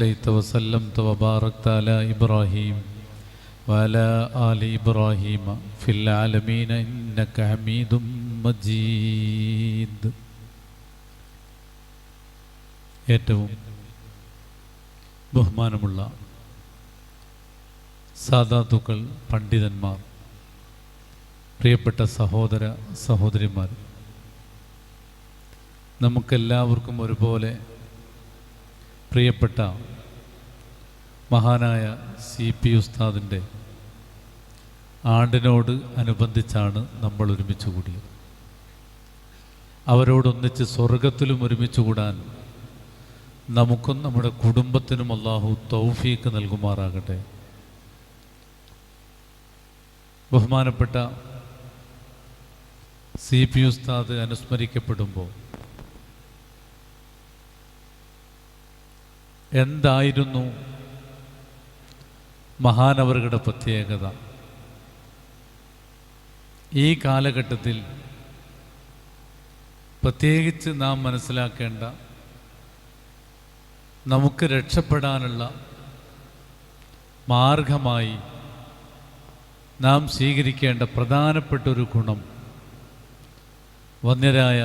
صليت وسلمت وباركت على إبراهيم وعلى آل إبراهيم في العالمين إنك حميد مجيد. ഏറ്റവും ബഹുമാനമുള്ള സാദാത്തുക്കൾ, പണ്ഡിതന്മാർ, പ്രിയപ്പെട്ട സഹോദര സഹോദരിമാർ, നമുക്കെല്ലാവർക്കും ഒരുപോലെ പ്രിയപ്പെട്ട മഹാനായ CP ഉസ്താദിൻ്റെ ആണ്ടിനോട് അനുബന്ധിച്ചാണ് നമ്മൾ ഒരുമിച്ച് കൂടിയത്. അവരോടൊന്നിച്ച് സ്വർഗത്തിലും ഒരുമിച്ച് കൂടാൻ നമുക്കും നമ്മുടെ കുടുംബത്തിനും അല്ലാഹു തൗഫീക്ക് നൽകുമാറാകട്ടെ. ബഹുമാനപ്പെട്ട CP ഉസ്താദ് അനുസ്മരിക്കപ്പെടുമ്പോൾ എന്തായിരുന്നു മഹാനവറുകളുടെ പ്രത്യേകത? ഈ കാലഘട്ടത്തിൽ പ്രത്യേകിച്ച് നാം മനസ്സിലാക്കേണ്ട, നമുക്ക് രക്ഷപ്പെടാനുള്ള മാർഗമായി നാം സ്വീകരിക്കേണ്ട പ്രധാനപ്പെട്ടൊരു ഗുണം വന്ദ്യരായ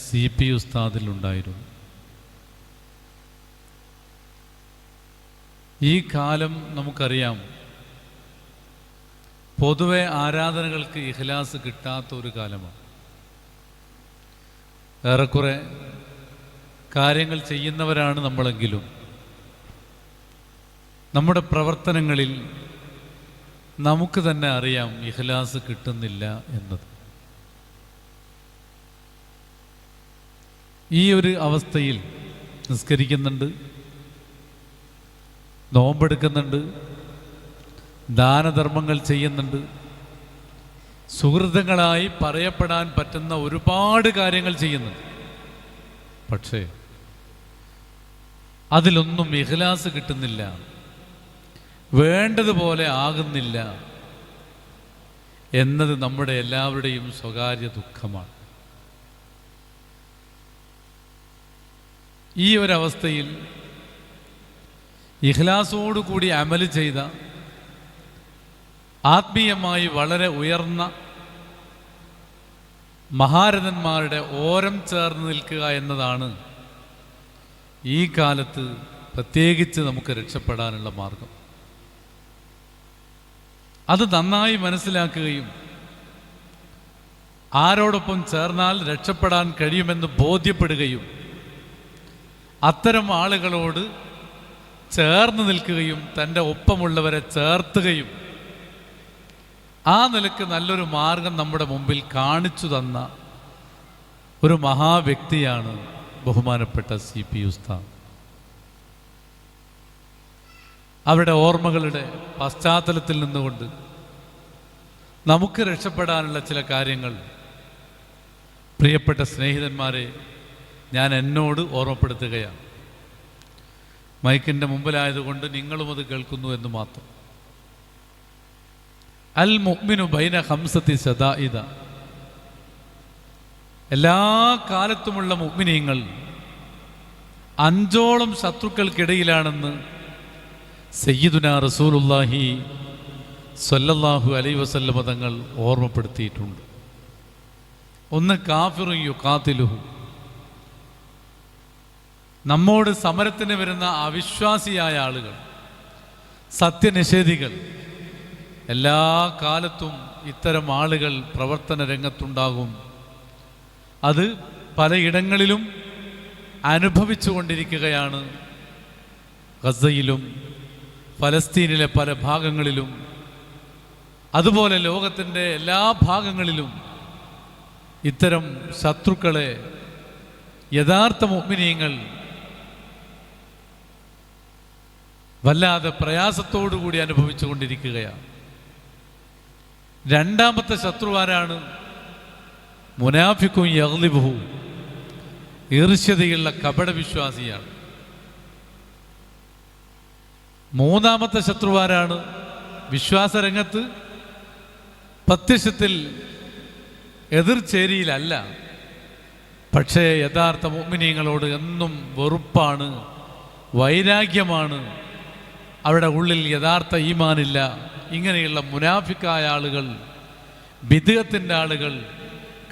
CP ഉസ്താദിലുണ്ടായിരുന്നു. ഈ കാലം നമുക്കറിയാം, പൊതുവെ ആരാധനകൾക്ക് ഇഖ്ലാസ് കിട്ടാത്ത ഒരു കാലമാണ്. ഏറെക്കുറെ കാര്യങ്ങൾ ചെയ്യുന്നവരാണ് നമ്മളെങ്കിലും നമ്മുടെ പ്രവർത്തനങ്ങളിൽ നമുക്ക് തന്നെ അറിയാം ഇഖ്ലാസ് കിട്ടുന്നില്ല എന്നത്. ഈ ഒരു അവസ്ഥയിൽ നിസ്കരിക്കുന്നുണ്ട്, നോമ്പെടുക്കുന്നുണ്ട്, ദാനധർമ്മങ്ങൾ ചെയ്യുന്നുണ്ട്, സുഹൃത്തുക്കളായി പറയപ്പെടാൻ പറ്റുന്ന ഒരുപാട് കാര്യങ്ങൾ ചെയ്യുന്നുണ്ട്. പക്ഷേ അതിലൊന്നും ഇഖ്ലാസ് കിട്ടുന്നില്ല, വേണ്ടതുപോലെ ആകുന്നില്ല എന്നത് നമ്മുടെ എല്ലാവരുടെയും സ്വകാര്യ ദുഃഖമാണ്. ഈ ഒരവസ്ഥയിൽ ഇഖ്ലാസോടുകൂടി അമല് ചെയ്ത, ആത്മീയമായി വളരെ ഉയർന്ന മഹാരഥന്മാരുടെ ഓരം ചേർന്ന് നിൽക്കുക എന്നതാണ് ഈ കാലത്ത് പ്രത്യേകിച്ച് നമുക്ക് രക്ഷപ്പെടാനുള്ള മാർഗം. അത് നന്നായി മനസ്സിലാക്കുകയും ആരോടൊപ്പം ചേർന്നാൽ രക്ഷപ്പെടാൻ കഴിയുമെന്ന് ബോധ്യപ്പെടുകയും അത്തരം ആളുകളോട് ചേർന്ന് നിൽക്കുകയും തൻ്റെ ഒപ്പമുള്ളവരെ ചേർത്തുകയും ആ നിലക്ക് നല്ലൊരു മാർഗം നമ്മുടെ മുമ്പിൽ കാണിച്ചു തന്ന ഒരു മഹാവ്യക്തിയാണ് ബഹുമാനപ്പെട്ട CP ഉസ്താദ്. അവരുടെ ഓർമ്മകളുടെ പശ്ചാത്തലത്തിൽ നിന്നുകൊണ്ട് നമുക്ക് രക്ഷപ്പെടാനുള്ള ചില കാര്യങ്ങൾ പ്രിയപ്പെട്ട സ്നേഹിതന്മാരെ ഞാൻ എന്നോട് ഓർമ്മപ്പെടുത്തുകയാണ്. മൈക്കിൻ്റെ മുമ്പിലായതുകൊണ്ട് നിങ്ങളും അത് കേൾക്കുന്നു എന്ന് മാത്രം. അൽ മുഅ്മിനു ബൈന ഖംസത്തി സദാഇദ, എല്ലാ കാലത്തുമുള്ള മുഅ്മിനീങ്ങൾ 5ഓളം ശത്രുക്കൾക്കിടയിലാണെന്ന് സയ്യിദുനാ റസൂലുള്ളാഹി സ്വല്ലല്ലാഹു അലൈഹി വസല്ലം തങ്ങൾ ഓർമ്മപ്പെടുത്തിയിട്ടുണ്ട്. ഒന്ന് കാഫിറുൻ യുഖാതിലുഹു, നമ്മോട് സമരത്തിന് വരുന്ന അവിശ്വാസിയായ ആളുകൾ, സത്യനിഷേധികൾ. എല്ലാ കാലത്തും ഇത്തരം ആളുകൾ പ്രവർത്തന രംഗത്തുണ്ടാകും. അത് പലയിടങ്ങളിലും അനുഭവിച്ചു കൊണ്ടിരിക്കുകയാണ്. ഗസയിലും ഫലസ്തീനിലെ പല ഭാഗങ്ങളിലും, അതുപോലെ ലോകത്തിൻ്റെ എല്ലാ ഭാഗങ്ങളിലും ഇത്തരം ശത്രുക്കളെ യഥാർത്ഥ മുഅ്മിനീങ്ങൾ വല്ലാതെ പ്രയാസത്തോടുകൂടി അനുഭവിച്ചു കൊണ്ടിരിക്കുകയാണ്. രണ്ടാമത്തെ ശത്രുവാരാണ്? മുനാഫിഖുൻ യഗ്ലിബുഹു, ഈർഷ്യതയുള്ള കപടവിശ്വാസിയാണ്. മൂന്നാമത്തെ ശത്രുവാരാണ്? വിശ്വാസരംഗത്ത് പ്രത്യക്ഷത്തിൽ എതിർചേരിയിലല്ല, പക്ഷേ യഥാർത്ഥ മുഅ്മിനീങ്ങളോട് എന്നും വെറുപ്പാണ്, വൈരാഗ്യമാണ്, അവരുടെ ഉള്ളിൽ യഥാർത്ഥ ഈമാനില്ല. ഇങ്ങനെയുള്ള മുനാഫിക്കായ ആളുകൾ, ബിദ്അത്തിന്റെ ആളുകൾ,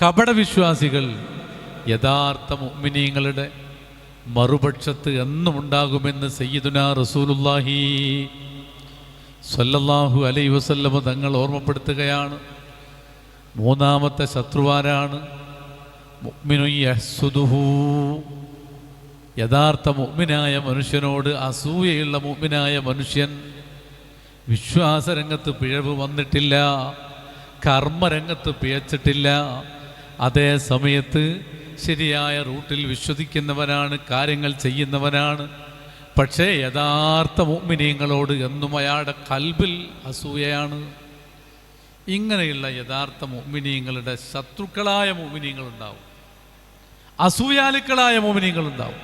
കപടവിശ്വാസികൾ യഥാർത്ഥ മുഅ്മിനീങ്ങളുടെ മറുപക്ഷത്ത് എന്നും ഉണ്ടാകുമെന്ന് സയ്യിദുനാ റസൂലുള്ളാഹി സ്വല്ലല്ലാഹു അലൈഹി വസല്ലം തങ്ങൾ ഓർമ്മപ്പെടുത്തുകയാണ്. മൂന്നാമത്തെ ശത്രുവാരാണ്? മുഅ്മിനു യഹ്സുദുഹു. യഥാർത്ഥ മുഅ്മിനായ മനുഷ്യനോട് അസൂയയുള്ള മുഅ്മിനായ മനുഷ്യൻ വിശ്വാസരംഗത്ത് പിഴവ് വന്നിട്ടില്ല, കർമ്മരംഗത്ത് പിഴച്ചിട്ടില്ല, അതേ സമയത്ത് ശരിയായ റൂട്ടിൽ വിശ്വസിക്കുന്നവനാണ്, കാര്യങ്ങൾ ചെയ്യുന്നവനാണ്. പക്ഷേ യഥാർത്ഥ മുഅ്മിനീങ്ങളോട് എന്നും അയാളുടെ കൽബിൽ അസൂയയാണ്. ഇങ്ങനെയുള്ള യഥാർത്ഥ മുഅ്മിനീങ്ങളുടെ ശത്രുക്കളായ മുഅ്മിനീങ്ങളുണ്ടാവും, അസൂയാലുക്കളായ മുഅ്മിനീങ്ങളുണ്ടാവും.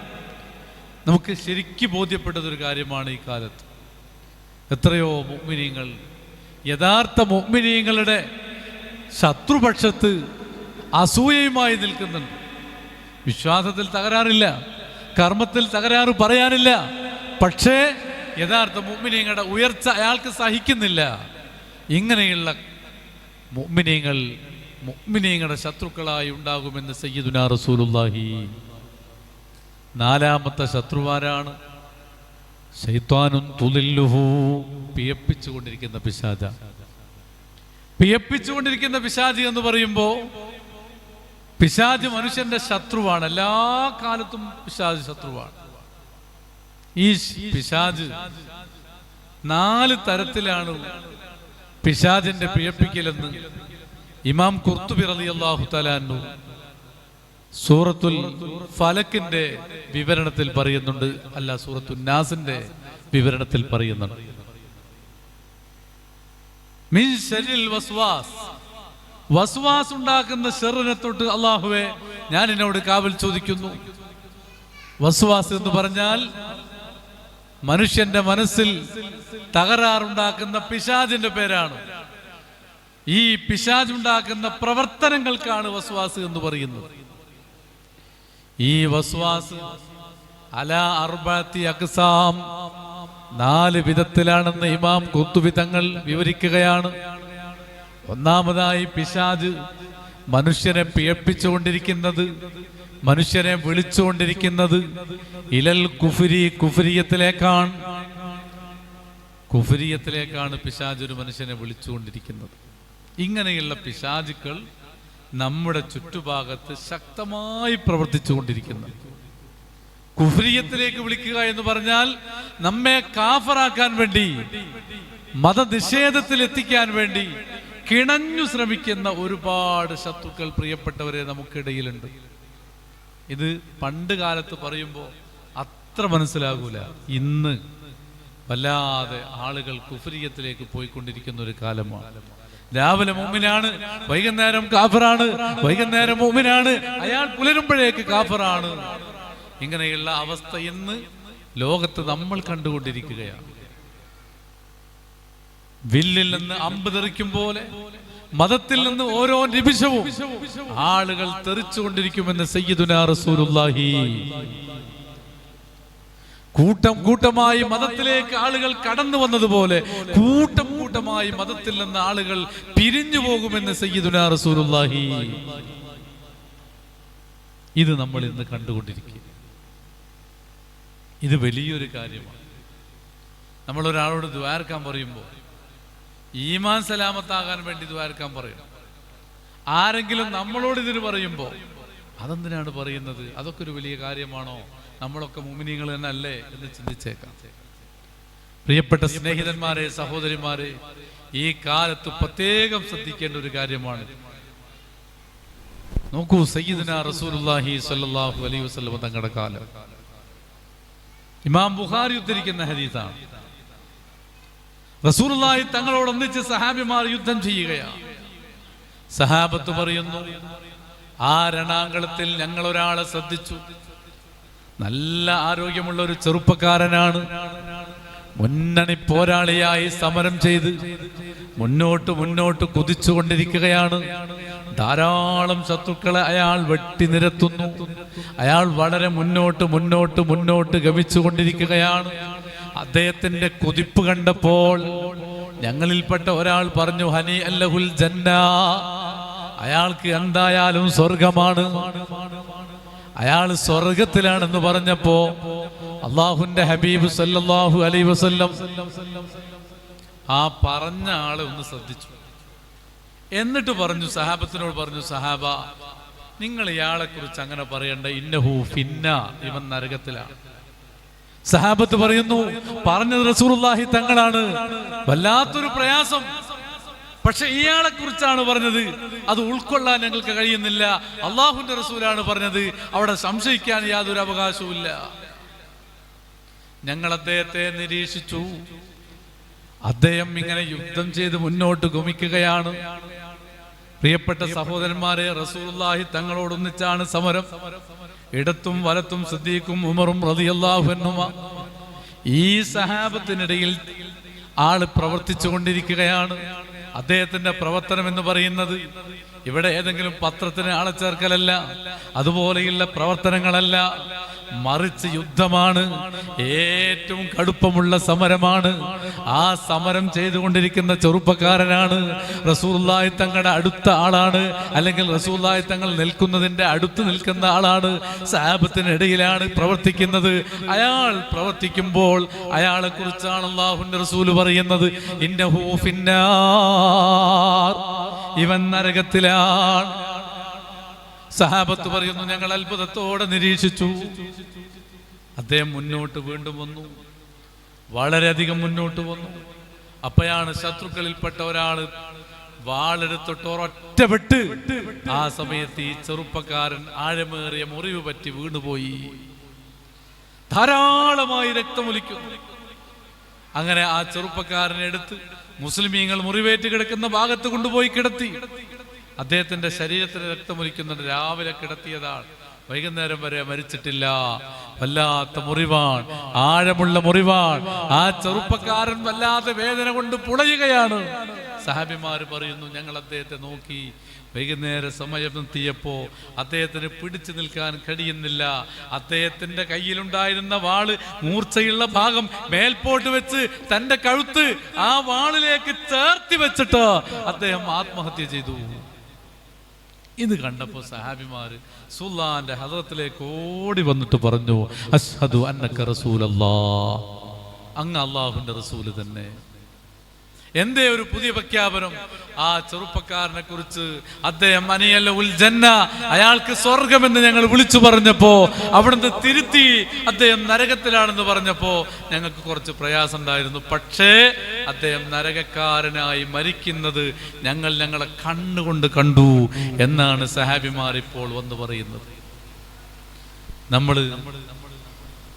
നമുക്ക് ശരിക്കും ബോധ്യപ്പെട്ടതൊരു കാര്യമാണ് ഈ കാലത്ത്. എത്രയോ മുഅ്മിനീങ്ങൾ യഥാർത്ഥ മുഅ്മിനീങ്ങളുടെ ശത്രുപക്ഷത്ത് അസൂയയുമായി നിൽക്കുന്നുണ്ട്. വിശ്വാസത്തിൽ തകരാറില്ല, കർമ്മത്തിൽ തകരാറ് പറയാനില്ല, പക്ഷേ യഥാർത്ഥ മുഅ്മിനീങ്ങളുടെ ഉയർച്ച അയാൾക്ക് സഹിക്കുന്നില്ല. ഇങ്ങനെയുള്ള മുഅ്മിനീങ്ങളുടെ ശത്രുക്കളായി ഉണ്ടാകുമെന്ന് സയ്യിദുനാ റസൂലുള്ളാഹി. നാലാമത്തെ ശത്രുവാരാണ്? ശൈത്വാനുൻ തുളില്ലുഹു. പിയപ്പിച്ചുകൊണ്ടിരിക്കുന്ന പിശാച. പിയപ്പിച്ചുകൊണ്ടിരിക്കുന്ന പിശാച് എന്ന് പറയുമ്പോൾ പിശാച് മനുഷ്യന്റെ ശത്രുവാണ്. എല്ലാ കാലത്തും പിശാച് ശത്രുവാണ്. ഈ പിശാച് 4 തരത്തിലാണ് പിശാചിന്റെ പിഴപ്പിക്കലെന്ന് ഇമാം ഖുർത്തുബി റളിയല്ലാഹു തആല അൻഹു സൂറത്തുൽ ഫലക്കിന്റെ വിവരണത്തിൽ പറയുന്നുണ്ട്, അല്ല സൂറത്തുൽ നാസിന്റെ വിവരണത്തിൽ പറയുന്നുണ്ട്. മിൻ ശർരിൽ വസ്വാസ്. വസ്വാസ് ഉണ്ടാക്കുന്ന ശർറിനെ തൊട്ട് അല്ലാഹുവേ ഞാൻ എന്നോട് കാവൽ ചോദിക്കുന്നു. വസ്വാസ് എന്ന് പറഞ്ഞാൽ മനുഷ്യന്റെ മനസ്സിൽ തകരാറുണ്ടാക്കുന്ന പിശാചിന്റെ പേരാണ്. ഈ പിശാചുണ്ടാക്കുന്ന പ്രവർത്തനങ്ങൾക്കാണ് വസ്വാസ് എന്ന് പറയുന്നത്. ഈ വസ്വാസ് അലാ അർബഅത്തി അഖ്സാം, 4 വിധത്തിലാണെന്ന് ഇമാം ഖുർത്തുബി തങ്ങൾ വിവരിക്കുകയാണ്. ഒന്നാമതായി പിശാച് മനുഷ്യനെ പിഴപ്പിച്ചുകൊണ്ടിരിക്കുന്നത്, മനുഷ്യനെ വിളിച്ചുകൊണ്ടിരിക്കുന്നത് ഇലൽ കുഫ്രി, കുഫ്രിയത്തിലേക്കാണ് പിശാച് ഒരു മനുഷ്യനെ വിളിച്ചുകൊണ്ടിരിക്കുന്നത്. ഇങ്ങനെയുള്ള പിശാചുക്കൾ നമ്മുടെ ചുറ്റുഭാഗത്ത് ശക്തമായി പ്രവർത്തിച്ചു കൊണ്ടിരിക്കുന്നു. കുഫ്രിയത്തിലേക്ക് വിളിക്കുക എന്ന് പറഞ്ഞാൽ നമ്മെ കാഫറാക്കാൻ വേണ്ടി, മതനിഷേധത്തിൽ എത്തിക്കാൻ വേണ്ടി കിണഞ്ഞു ശ്രമിക്കുന്ന ഒരുപാട് ശത്രുക്കൾ പ്രിയപ്പെട്ടവരെ നമുക്കിടയിലുണ്ട്. ഇത് പണ്ട് കാലത്ത് പറയുമ്പോൾ അത്ര മനസ്സിലാകൂല. ഇന്ന് വല്ലാതെ ആളുകൾ കുഫ്രിയത്തിലേക്ക് പോയിക്കൊണ്ടിരിക്കുന്ന ഒരു കാലമാണ്. രാവിലെ മുഅ്മിനാണ്, വൈകുന്നേരം കാഫിറാണ്, വൈകുന്നേരം മുഅ്മിനാണ്, അയാൾ പുലരുമ്പോഴേക്ക് കാഫിറാണ്. ഇങ്ങനെയുള്ള അവസ്ഥ ഇന്ന് ലോകത്ത് നമ്മൾ കണ്ടുകൊണ്ടിരിക്കുകയാണ്. വില്ലിൽ നിന്ന് അമ്പ് തെറിക്കും പോലെ മതത്തിൽ നിന്ന് ഓരോ നിമിഷവും ആളുകൾ തെറിച്ചുകൊണ്ടിരിക്കുമെന്ന് സയ്യിദുനാ റസൂലുള്ളാഹി. കൂട്ടം കൂട്ടമായി മതത്തിലേക്ക് ആളുകൾ കടന്നു വന്നതുപോലെ കൂട്ടം കൂട്ടമായി മതത്തിൽ നിന്ന് ആളുകൾ പിരിഞ്ഞു പോകുമെന്ന് സയ്യിദുനാ റസൂലുള്ളാഹി. ഇത് നമ്മൾ ഇന്ന് കണ്ടുകൊണ്ടിരിക്കുക. ഇത് വലിയൊരു കാര്യമാണ്. നമ്മൾ ഒരാളോട് ദുആർക്കാൻ പറയുമ്പോൾ ഈമാൻ സലാമത്താകാൻ വേണ്ടി ദുആർക്കാൻ പറയും. ആരെങ്കിലും നമ്മളോട് ഇതിന് പറയുമ്പോൾ അതെന്തിനാണ് പറയുന്നത്? അതൊക്കെ ഒരു വലിയ കാര്യമാണോ? നമ്മളൊക്കെ മുഅ്മിനീങ്ങൾ തന്നെ അല്ലേ എന്ന് ചിന്തിച്ചേക്കാം. പ്രിയപ്പെട്ട സ്നേഹിതന്മാരെ, സഹോദരിമാരെ, ഈ കാലത്ത് പ്രത്യേകം ശ്രദ്ധിക്കേണ്ട ഒരു കാര്യമാണ്. നോക്കൂ, സയ്യിദുനാ റസൂലുള്ളാഹി സ്വല്ലല്ലാഹു അലൈഹി വസല്ലം തങ്ങളുടെ കാലം ഇമാം ബുഖാരി ഉദ്ധരിക്കുന്ന ഹദീസാണ്. റസൂലുള്ളാഹി തങ്ങളോടൊന്നിച്ച് സഹാബിമാർ യുദ്ധം ചെയ്യുകയാണ്. സഹാബത്ത് പറയുന്നു, ആ രണാങ്കളത്തിൽ ഞങ്ങൾ ഒരാളെ ശ്രദ്ധിച്ചു. നല്ല ആരോഗ്യമുള്ള ഒരു ചെറുപ്പക്കാരനാണ്. മുന്നണി പോരാളിയായി സമരം ചെയ്ത് മുന്നോട്ട് കുതിച്ചുകൊണ്ടിരിക്കുകയാണ്. ധാരാളം ശത്രുക്കളെ അയാൾ വെട്ടിനിരത്തുന്നു. അയാൾ വളരെ മുന്നോട്ട് ഗമിച്ചുകൊണ്ടിരിക്കുകയാണ്. അദ്ദേഹത്തിന്റെ കുതിപ്പ് കണ്ടപ്പോൾ ഞങ്ങളിൽപ്പെട്ട ഒരാൾ പറഞ്ഞു, ഹനി അല്ലഹുൽ ജന്ന, അയാൾക്ക് എന്തായാലും സ്വർഗമാണ്, അയാൾ സ്വർഗത്തിലാണെന്ന് പറഞ്ഞപ്പോ അള്ളാഹുവിന്റെ ഹബീബ് സല്ലല്ലാഹു അലൈഹി വസല്ലം ആ പറഞ്ഞ ആളെ ഒന്ന് ശ്രദ്ധിച്ചു. എന്നിട്ട് പറഞ്ഞു, സഹാബത്തിനോട് പറഞ്ഞു, സഹാബ, നിങ്ങൾ ഇയാളെ കുറിച്ച് അങ്ങനെ പറയണ്ട, ഇന്നഹു ഫിന്ന, ഇവൻ നരകത്തിലാണ്. സഹാബത്ത് പറയുന്നു, പറഞ്ഞത് റസൂലുള്ളാഹി തങ്ങളാണ്. വല്ലാത്തൊരു പ്രയാസം. പക്ഷെ ഇയാളെ കുറിച്ചാണ് പറഞ്ഞത്, അത് ഉൾക്കൊള്ളാൻ ഞങ്ങൾക്ക് കഴിയുന്നില്ല. അള്ളാഹുവിന്റെ റസൂലാണ് പറഞ്ഞത്, അവിടെ സംശയിക്കാൻ യാതൊരു അവകാശവും ഇല്ല. ഞങ്ങൾ അദ്ദേഹത്തെ നിരീക്ഷിച്ചു. അദ്ദേഹം ഇങ്ങനെ യുദ്ധം ചെയ്ത് മുന്നോട്ട് ഗമിക്കുകയാണ്. പ്രിയപ്പെട്ട സഹോദരന്മാരെ, റസൂലുള്ളാഹി തങ്ങളോടൊന്നിച്ചാണ് സമരം. ഇടത്തും വലത്തും സിദ്ദീഖും ഉമറും റളിയല്ലാഹു അൻഹുമ. ഈ സഹാബത്തിനിടയിൽ ആള് പ്രവർത്തിച്ചു കൊണ്ടിരിക്കുകയാണ്. അദ്ദേഹത്തിന്റെ പ്രവർത്തനം എന്ന് പറയുന്നത് ഇവിടെ ഏതെങ്കിലും പത്രത്തിന് ആളെ ചേർക്കലല്ല, അതുപോലെയുള്ള പ്രവർത്തനങ്ങളല്ല, മറിച്ച് യുദ്ധമാണ്. ഏറ്റവും കടുപ്പമുള്ള സമരമാണ്. ആ സമരം ചെയ്തുകൊണ്ടിരിക്കുന്ന ചെറുപ്പക്കാരനാണ്. റസൂലുള്ളാഹി തങ്ങളുടെ അടുത്ത ആളാണ്, അല്ലെങ്കിൽ റസൂലുള്ളാഹി തങ്ങൾ നിൽക്കുന്നതിന്റെ അടുത്ത് നിൽക്കുന്ന ആളാണ്. സഹാബത്തിനിടയിലാണ് പ്രവർത്തിക്കുന്നത്. അയാൾ പ്രവർത്തിക്കുമ്പോൾ അയാളെ കുറിച്ചാണ് അല്ലാഹുവിന്റെ റസൂല് പറയുന്നത്, ഇന്നഹു ഫിന്നാർ, ഇവൻ നരകത്തിലാണ്. സഹാബത്ത് പറയുന്നു, ഞങ്ങൾ അത്ഭുതത്തോടെ നിരീക്ഷിച്ചു. അദ്ദേഹം മുന്നോട്ട് വീണ്ടും വന്നു, വളരെയധികം മുന്നോട്ട് വന്നു. അപ്പോഴാണ് ശത്രുക്കളിൽപ്പെട്ട ഒരാള് വാളെടുത്തിട്ട് ഒറ്റപ്പെട്ട്. ആ സമയത്ത് ഈ ചെറുപ്പക്കാരൻ ആഴമേറിയ മുറിവ് പറ്റി വീണുപോയി. ധാരാളമായി രക്തമൊലിക്കുന്നു. അങ്ങനെ ആ ചെറുപ്പക്കാരനെ എടുത്ത് മുസ്ലിമീങ്ങൾ മുറിവേറ്റ് കിടക്കുന്ന ഭാഗത്ത് കൊണ്ടുപോയി കിടത്തി. അദ്ദേഹത്തിന്റെ ശരീരത്തിന് രക്തമൊലിക്കുന്നുണ്ട്. രാവിലെ കിടത്തിയതാണ്, വൈകുന്നേരം വരെ മരിച്ചിട്ടില്ല. വല്ലാത്ത മുറിവാണ്, ആഴമുള്ള മുറിവാണ്. ആ ചെറുപ്പക്കാരൻ വല്ലാത്ത വേദന കൊണ്ട് പുളയുകയാണ്. സഹാബിമാര് പറയുന്നു, ഞങ്ങൾ അദ്ദേഹത്തെ നോക്കി. വൈകുന്നേര സമയം എത്തിയപ്പോ അദ്ദേഹത്തിന് പിടിച്ചു നിൽക്കാൻ കഴിയുന്നില്ല. അദ്ദേഹത്തിന്റെ കയ്യിലുണ്ടായിരുന്ന വാള്, മൂർച്ചയുള്ള ഭാഗം മേൽപോട്ട് വെച്ച് തന്റെ കഴുത്ത് ആ വാളിലേക്ക് ചേർത്തി വെച്ചിട്ട് അദ്ദേഹം ആത്മഹത്യ ചെയ്തു. ഇത് കണ്ടപ്പോ സഹാബിമാര് റസൂലുള്ളാഹിന്റെ ഹദ്റത്തിലേക്ക് ഓടി വന്നിട്ട് പറഞ്ഞു, അശ്ഹദു അന്നക റസൂലല്ലാഹ്, അങ്ങ് അല്ലാഹുവിന്റെ റസൂല് തന്നെ. എന്തേ ഒരു പുതിയ പ്രഖ്യാപനം? ആ ചെറുപ്പക്കാരനെ കുറിച്ച് അദ്ദേഹം അനിയല്ലഹുൽ ജന്ന, അയാൾക്ക് സ്വർഗമെന്ന് ഞങ്ങൾ വിളിച്ചു പറഞ്ഞപ്പോ, അവിടുന്ന് തിരുത്തി അദ്ദേഹം നരകത്തിലാണെന്ന് പറഞ്ഞപ്പോ ഞങ്ങൾക്ക് കുറച്ച് പ്രയാസം ഉണ്ടായിരുന്നു. പക്ഷേ അദ്ദേഹം നരകക്കാരനായി മരിക്കുന്നത് ഞങ്ങളെ കണ്ണുകൊണ്ട് കണ്ടു എന്നാണ് സഹാബിമാർ ഇപ്പോൾ വന്ന് പറയുന്നത്.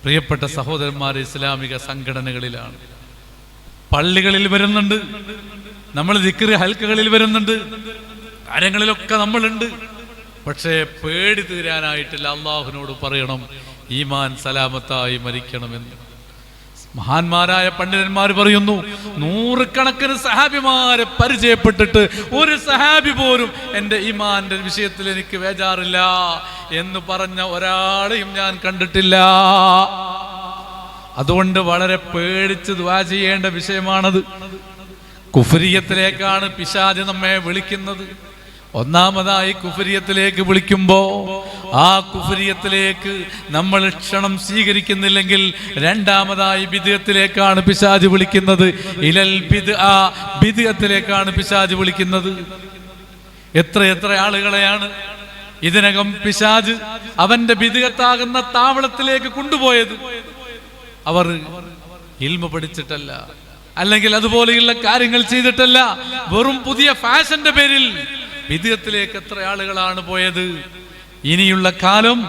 പ്രിയപ്പെട്ട സഹോദരന്മാർ, ഇസ്ലാമിക സംഘടനകളിലാണ്, പള്ളികളിൽ വരുന്നുണ്ട്, നമ്മൾ ദിക്റ് ഹൽക്കകളിൽ വരുന്നുണ്ട്, കാര്യങ്ങളിലൊക്കെ നമ്മളുണ്ട്. പക്ഷേ പേടി തീരാനായിട്ടില്ല. അള്ളാഹുവിനോട് പറയണം ഈമാൻ സലാമത്തായി മരിക്കണമെന്ന്. മഹാന്മാരായ പണ്ഡിതന്മാർ പറയുന്നു, നൂറുകണക്കിന് സഹാബിമാരെ പരിചയപ്പെട്ടിട്ട് ഒരു സഹാബി പോലും എൻ്റെ ഈമാന്റെ വിഷയത്തിൽ എനിക്ക് വേജാറില്ല എന്ന് പറഞ്ഞ ഒരാളെയും ഞാൻ കണ്ടിട്ടില്ല. അതുകൊണ്ട് വളരെ പേടിച്ച് ദുആ ചെയ്യേണ്ട വിഷയമാണത്. കുഫ്രിയത്തിലേക്കാണ് പിശാച് നമ്മെ വിളിക്കുന്നത്. ഒന്നാമതായി കുഫ്രിയത്തിലേക്ക് വിളിക്കുമ്പോ ആ കുഫ്രിയത്തിലേക്ക് നമ്മൾ ക്ഷണം സ്വീകരിക്കുന്നില്ലെങ്കിൽ രണ്ടാമതായി ബിദ്അത്തിലേക്കാണ് പിശാച് വിളിക്കുന്നത്. ഇലൽ ബിദ്അ, ബിദ്അത്തിലേക്കാണ് പിശാച് വിളിക്കുന്നത്. എത്ര ആളുകളെയാണ് ഇതിനകം പിശാച് അവന്റെ ബിദ്അത്താകുന്ന താവളത്തിലേക്ക് കൊണ്ടുപോയത്. അവർ ഇൽമ പഠിച്ചിട്ടല്ല, അല്ലെങ്കിൽ അതുപോലെയുള്ള കാര്യങ്ങൾ ചെയ്തിട്ടല്ല, വെറും പുതിയ ഫാഷന്റെ പേരിൽ ബിദ്അത്തിലേക്ക് എത്ര ആളുകളാണ് പോയത്. ഇനിയുള്ള കാലം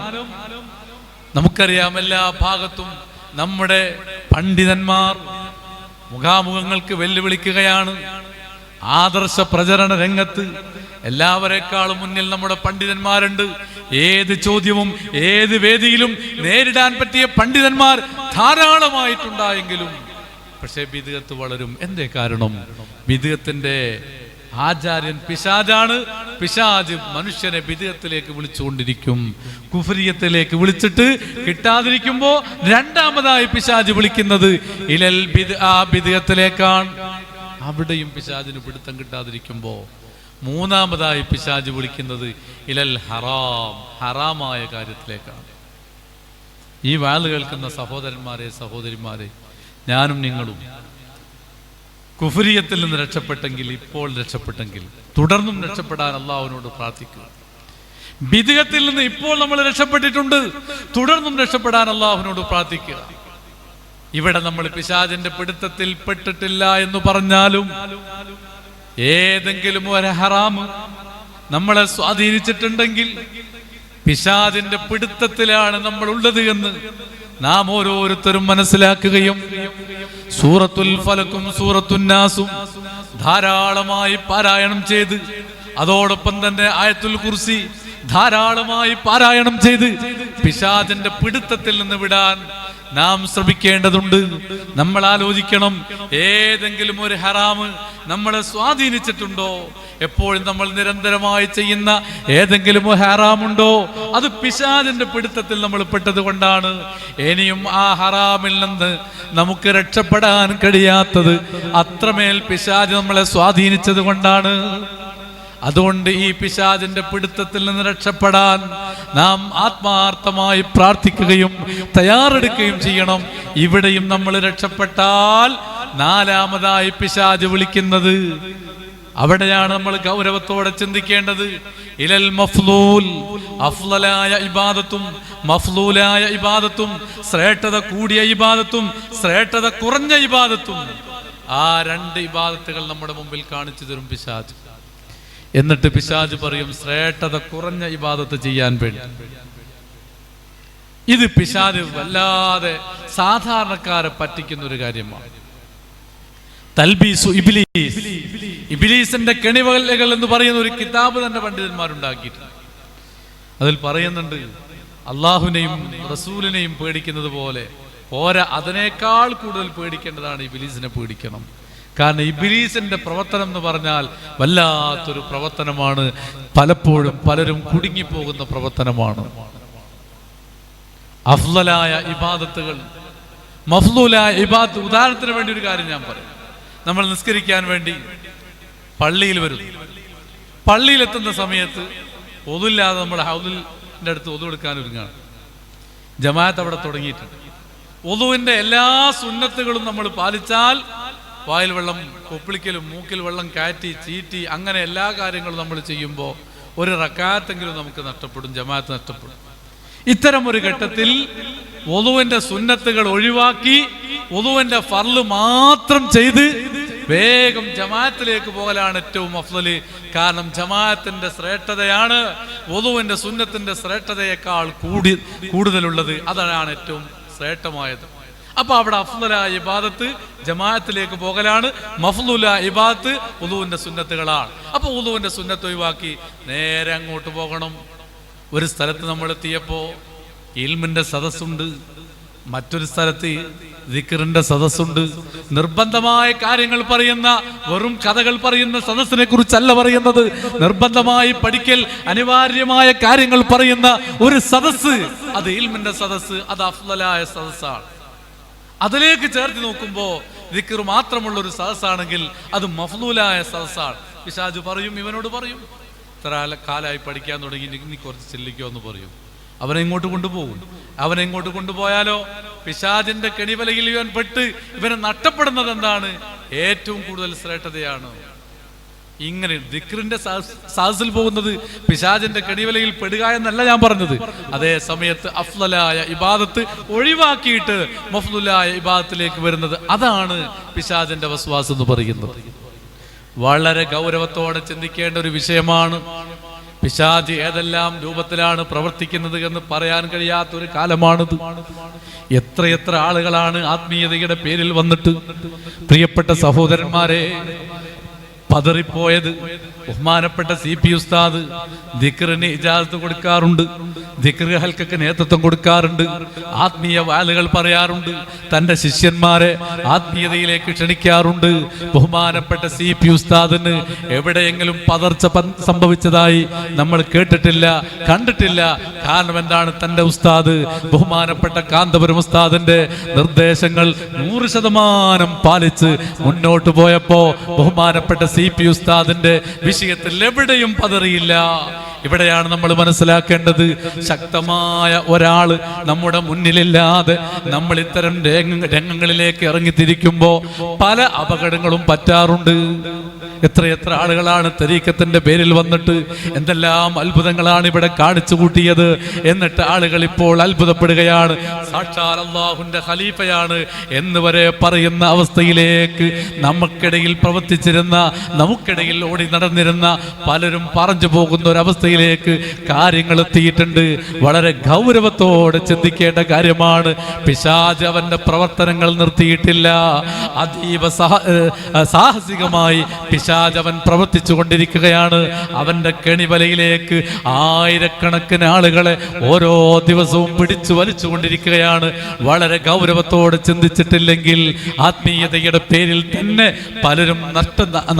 നമുക്കറിയാം, എല്ലാ ഭാഗത്തും നമ്മുടെ പണ്ഡിതന്മാർ മുഖാമുഖങ്ങൾക്ക് വെല്ലുവിളിക്കുകയാണ്. ആദർശ പ്രചരണ രംഗത്ത് എല്ലാവരെക്കാളും മുന്നിൽ നമ്മുടെ പണ്ഡിതന്മാരുണ്ട്. ഏത് ചോദ്യവും ഏത് വേദിയിലും നേരിടാൻ പറ്റിയ പണ്ഡിതന്മാർ ധാരാളമായിട്ടുണ്ടായെങ്കിലും പക്ഷേ ബിദ്അത്ത് വളരും. എന്തേ കാരണം? ബിദ്അത്തിന്റെ ആചാര്യൻ പിശാചാണ്. പിശാച് മനുഷ്യനെ ബിദ്അത്തിലേക്ക് വിളിച്ചുകൊണ്ടിരിക്കും. കുഫ്രിയത്തിലേക്ക് വിളിച്ചിട്ട് കിട്ടാതിരിക്കുമ്പോ രണ്ടാമതായി പിശാച് വിളിക്കുന്നത് ഇലൽ ബിദ്അത്തിലേക്കാണ്. അവിടെയും പിശാചിന് പിടുത്തം കിട്ടാതിരിക്കുമ്പോ മൂന്നാമതായി പിശാച് വിളിക്കുന്നത് ഇലൽ ഹറാം, ഹറാമായ കാര്യത്തിലേക്കാണ്. ഈ വാള് കേൾക്കുന്ന സഹോദരന്മാരെ, സഹോദരിമാരെ, ഞാനും നിങ്ങളും കുഫ്രിയത്തിൽ നിന്ന് രക്ഷപ്പെട്ടെങ്കിൽ, ഇപ്പോൾ രക്ഷപ്പെട്ടെങ്കിൽ തുടർന്നും രക്ഷപ്പെടാൻ അള്ളാഹുവിനോട് പ്രാർത്ഥിക്കുക. ബിദ്അത്തിൽ നിന്ന് ഇപ്പോൾ നമ്മൾ രക്ഷപ്പെട്ടിട്ടുണ്ട്, തുടർന്നും രക്ഷപ്പെടാൻ അള്ളാഹുവിനോട് പ്രാർത്ഥിക്കുക. ഇവിടെ നമ്മൾ പിശാചിന്റെ പിടുത്തത്തിൽ പെട്ടിട്ടില്ല എന്ന് പറഞ്ഞാലും ഏതെങ്കിലും ഒരു ഹറാം നമ്മളെ സ്വാധീനിച്ചിട്ടുണ്ടെങ്കിൽ പിശാചിന്റെ പിടുത്തത്തിലാണ് നമ്മൾ ഉള്ളത് എന്ന് നാം ഓരോരുത്തരും മനസ്സിലാക്കുകയും സൂറത്തുൽ ഫലക്കും സൂറത്തുൻ നാസും ധാരാളമായി പാരായണം ചെയ്ത്, അതോടൊപ്പം തന്നെ ആയത്തുൽ കുർസി ധാരാളമായി പാരായണം ചെയ്ത് പിശാചിന്റെ പിടുത്തത്തിൽ നിന്ന് വിടാൻ നാം ശ്രമിക്കേണ്ടതുണ്ട്. നമ്മൾ ആലോചിക്കണം, ഏതെങ്കിലും ഒരു ഹറാമ് നമ്മളെ സ്വാധീനിച്ചിട്ടുണ്ടോ? എപ്പോഴും നമ്മൾ നിരന്തരമായി ചെയ്യുന്ന ഏതെങ്കിലും ഹറാമുണ്ടോ? അത് പിശാചിന്റെ പിടുത്തത്തിൽ നമ്മൾ പെട്ടത് കൊണ്ടാണ്. ഇനിയും ആ ഹറാമിൽ നിന്ന് നമുക്ക് രക്ഷപ്പെടാൻ കഴിയാത്തത് അത്രമേൽ പിശാച് നമ്മളെ സ്വാധീനിച്ചത് കൊണ്ടാണ്. അതുകൊണ്ട് ഈ പിശാചിന്റെ പിടുത്തത്തിൽ നിന്ന് രക്ഷപ്പെടാൻ നാം ആത്മാർത്ഥമായി പ്രാർത്ഥിക്കുകയും തയ്യാറെടുക്കുകയും ചെയ്യണം. ഇവിടെയും നമ്മൾ രക്ഷപ്പെട്ടാൽ നാലാമതായി പിശാച് വിളിക്കുന്നത്, അവിടെയാണ് നമ്മൾ ഗൗരവത്തോടെ ചിന്തിക്കേണ്ടത്. ഇലൽ മഫ്ലൂൽ, അഫ്ളലായ ഇബാദത്തും മഫ്ലൂലായ ഇബാദത്തും, ശ്രേഷ്ഠത കൂടിയ ഇബാദത്തും ശ്രേഷ്ഠത കുറഞ്ഞ ഇബാദത്തും, ആ രണ്ട് ഇബാദത്തുകൾ നമ്മുടെ മുമ്പിൽ കാണിച്ചു തരും പിശാച്. എന്നിട്ട് പിശാച് പറയും ശ്രേഷ്ഠത കുറഞ്ഞ ഇബാദത്ത് ചെയ്യാൻ വേണ്ടി. ഇത് പിശാച് വല്ലാതെ സാധാരണക്കാരെ പറ്റിക്കുന്ന ഒരു കാര്യമാണ്. തൽബീസു ഇബ്ലീസ്, ഇബ്ലീസിന്റെ കെണിവലകൾ എന്ന് പറയുന്ന ഒരു കിതാബ് തന്നെ പണ്ഡിതന്മാരുണ്ടാക്കിയിട്ടുണ്ട്. അതിൽ പറയുന്നുണ്ട്, അള്ളാഹുവിനെയും റസൂലിനെയും പേടിക്കുന്നത് പോലെ പോരാ, അതിനേക്കാൾ കൂടുതൽ പേടിക്കേണ്ടതാണ് ഇബ്ലീസിനെ പേടിക്കണം. കാരണം ഇബ്ലീസിന്റെ പ്രവർത്തനം എന്ന് പറഞ്ഞാൽ വല്ലാത്തൊരു പ്രവർത്തനമാണ്. പലപ്പോഴും പലരും കുടുങ്ങിപ്പോകുന്ന പ്രവർത്തനമാണ്. അഫ്ളലായ ഇബാദത്തുകൾ, മഫ്ളൂലായ ഇബാദത്ത്. ഉദാഹരണത്തിന് വേണ്ടി ഒരു കാര്യം ഞാൻ പറയും. നമ്മൾ നിസ്കരിക്കാൻ വേണ്ടി പള്ളിയിൽ വരും. പള്ളിയിലെത്തുന്ന സമയത്ത് ഒതുല്ലാതെ നമ്മൾ ഹൗദിന്റെ അടുത്ത് ഒതു എടുക്കാൻ ഒരുങ്ങാണ്. ജമാഅത്ത് അവിടെ തുടങ്ങിയിട്ടുണ്ട്. ഒതുവിന്റെ എല്ലാ സുന്നത്തുകളും നമ്മൾ പാലിച്ചാൽ, വായിൽ വെള്ളം കൊപ്പിളിക്കലും മൂക്കിൽ വെള്ളം കാറ്റി ചീറ്റി അങ്ങനെ എല്ലാ കാര്യങ്ങളും നമ്മൾ ചെയ്യുമ്പോൾ ഒരു റക്കാത്തെങ്കിലും നമുക്ക് നഷ്ടപ്പെടും, ജമാഅത്ത് നഷ്ടപ്പെടും. ഇത്തരം ഒരു ഘട്ടത്തിൽ വുളുവിന്റെ സുന്നത്തുകൾ ഒഴിവാക്കി വുളുവിന്റെ ഫർള് മാത്രം ചെയ്ത് വേഗം ജമാഅത്തിലേക്ക് പോകലാണ് ഏറ്റവും അഫ്ളല്. കാരണം ജമാഅത്തിന്റെ ശ്രേഷ്ഠതയാണ് വുളുവിന്റെ സുന്നത്തിന്റെ ശ്രേഷ്ഠതയേക്കാൾ കൂടുതലുള്ളത്. അതാണ് ഏറ്റവും ശ്രേഷ്ഠമായത്. അപ്പൊ അവിടെ അഫ്ളലായ ഇബാദത്ത് ജമാഅത്തിലേക്ക് പോകലാണ്, മഫ്ളൂലായ ഇബാദത്ത് വുളുവിന്റെ സുന്നത്തുകളാണ്. അപ്പൊ വുളുവിന്റെ സുന്നത്ത് ഒഴിവാക്കി നേരെ അങ്ങോട്ട് പോകണം. ഒരു സ്ഥലത്ത് നമ്മൾ എത്തിയപ്പോ ഇൽമിന്റെ സദസ്സുണ്ട്, മറ്റൊരു സ്ഥലത്ത് ദിക്റിന്റെ സദസ്സുണ്ട്. നിർബന്ധമായ കാര്യങ്ങൾ പറയുന്ന, വെറും കഥകൾ പറയുന്ന സദസ്സിനെ കുറിച്ചല്ല പറയുന്നത്. നിർബന്ധമായി പഠിക്കൽ അനിവാര്യമായ കാര്യങ്ങൾ പറയുന്ന ഒരു സദസ്സ്, അത് ഇൽമിന്റെ സദസ്സ്, അത് അഫ്ളലായ സദസ്സാണ്. അതിലേക്ക് ചേർത്ത് നോക്കുമ്പോൾ ദിക്ർ മാത്രമുള്ള ഒരു സദസ്സാണെങ്കിൽ അത് മഫ്ളൂലായ സദസ്സാണ്. പിശാച് പറയും, ഇവനോട് പറയും, ഇത്ര കാലമായി പഠിക്കാൻ തുടങ്ങി, നീ കുറച്ച് ചെല്ലിക്കോ എന്ന് പറയും. അവനെ ഇങ്ങോട്ട് കൊണ്ടുപോകും. അവനെ ഇങ്ങോട്ട് കൊണ്ടുപോയാലോ പിശാചിന്റെ കെണിവലയിൽ ഇവൻ പെട്ട് ഇവനെ നഷ്ടപ്പെടുന്നത് എന്താണ്? ഏറ്റവും കൂടുതൽ ശ്രേഷ്ഠതയാണ്. ഇങ്ങനെ ദിക്റിന്റെ സദസ്സിൽ പോകുന്നത് പിശാചിന്റെ കെണിവലയിൽ പെടുക എന്നല്ല ഞാൻ പറഞ്ഞത്. അതേ സമയത്ത് അഫ്ളലായ ഇബാദത്ത് ഒഴിവാക്കിയിട്ട് മഫ്ളൂലായ ഇബാദത്തിലേക്ക് വരുന്നത്, അതാണ് പിശാചിന്റെ വസ്വാസ് എന്ന് പറയുന്നത്. വളരെ ഗൗരവത്തോടെ ചിന്തിക്കേണ്ട ഒരു വിഷയമാണ്. പിശാച് ഏതെല്ലാം രൂപത്തിലാണ് പ്രവർത്തിക്കുന്നത് എന്ന് പറയാൻ കഴിയാത്തൊരു കാലമാണിത്. എത്രയെത്ര ആളുകളാണ് ആത്മീയതയുടെ പേരിൽ വന്നിട്ട്, പ്രിയപ്പെട്ട സഹോദരന്മാരെ, പതറിപ്പോയത്. ബഹുമാനപ്പെട്ട CP ഉസ്താദ് ദിക്റിന് ഇജാസത്ത് കൊടുക്കാറുണ്ട്, ദിക്ർ ഹൽക്കക്ക് നേതൃത്വം കൊടുക്കാറുണ്ട്, ആത്മീയ വാലുകൾ പറയാറുണ്ട്, തന്റെ ശിഷ്യന്മാരെ ആത്മീയതയിലേക്ക് ക്ഷണിക്കാറുണ്ട്. ബഹുമാനപ്പെട്ട CP ഉസ്താദിന് എവിടെയെങ്കിലും പതർച്ച സംഭവിച്ചതായി നമ്മൾ കേട്ടിട്ടില്ല, കണ്ടിട്ടില്ല. കാരണം എന്താണ്? തന്റെ ഉസ്താദ് ബഹുമാനപ്പെട്ട കാന്തപുരം ഉസ്താദിന്റെ നിർദ്ദേശങ്ങൾ 100% പാലിച്ച് മുന്നോട്ട് പോയപ്പോ ബഹുമാനപ്പെട്ട CP ഉസ്താദിന്റെ വിഷയത്തിൽ എവിടെയും പതറിയില്ല. ഇവിടെയാണ് നമ്മൾ മനസ്സിലാക്കേണ്ടത്. ശക്തമായ ഒരാള് നമ്മുടെ മുന്നിലില്ലാതെ നമ്മൾ ഇത്തരം രംഗങ്ങളിലേക്ക് ഇറങ്ങിത്തിരിക്കുമ്പോ പല അപകടങ്ങളും പറ്റാറുണ്ട്. എത്രയെത്ര ആളുകളാണ് തരീക്കത്തിന്റെ പേരിൽ വന്നിട്ട് എന്തെല്ലാം അത്ഭുതങ്ങളാണ് ഇവിടെ കാണിച്ചു കൂട്ടിയത്. എന്നിട്ട് ആളുകൾ ഇപ്പോൾ അത്ഭുതപ്പെടുകയാണ്, സാക്ഷാൽ അല്ലാഹുവിന്റെ ഖലീഫയാണ് എന്ന് വരെ പറയുന്ന അവസ്ഥയിലേക്ക് നമുക്കിടയിൽ പ്രവർത്തിച്ചിരുന്ന, നമുക്കിടയിൽ ഓടി നടന്നിരുന്ന പലരും പറഞ്ഞു പോകുന്ന ഒരവസ്ഥയിലേക്ക് കാര്യങ്ങൾ എത്തിയിട്ടുണ്ട്. വളരെ ഗൗരവത്തോടെ ചിന്തിക്കേണ്ട കാര്യമാണ്. പിശാച് അവന്റെ പ്രവർത്തനങ്ങൾ നിർത്തിയിട്ടില്ല. അതീവ സാഹസികമായി പിശാച് അവൻ പ്രവർത്തിച്ചു കൊണ്ടിരിക്കുകയാണ്. അവന്റെ കെണിവലയിലേക്ക് ആയിരക്കണക്കിന് ആളുകളെ ഓരോ ദിവസവും പിടിച്ചു വലിച്ചു കൊണ്ടിരിക്കുകയാണ്. വളരെ ഗൗരവത്തോടെ ചിന്തിച്ചിട്ടില്ലെങ്കിൽ ആത്മീയതയുടെ പേരിൽ തന്നെ പലരും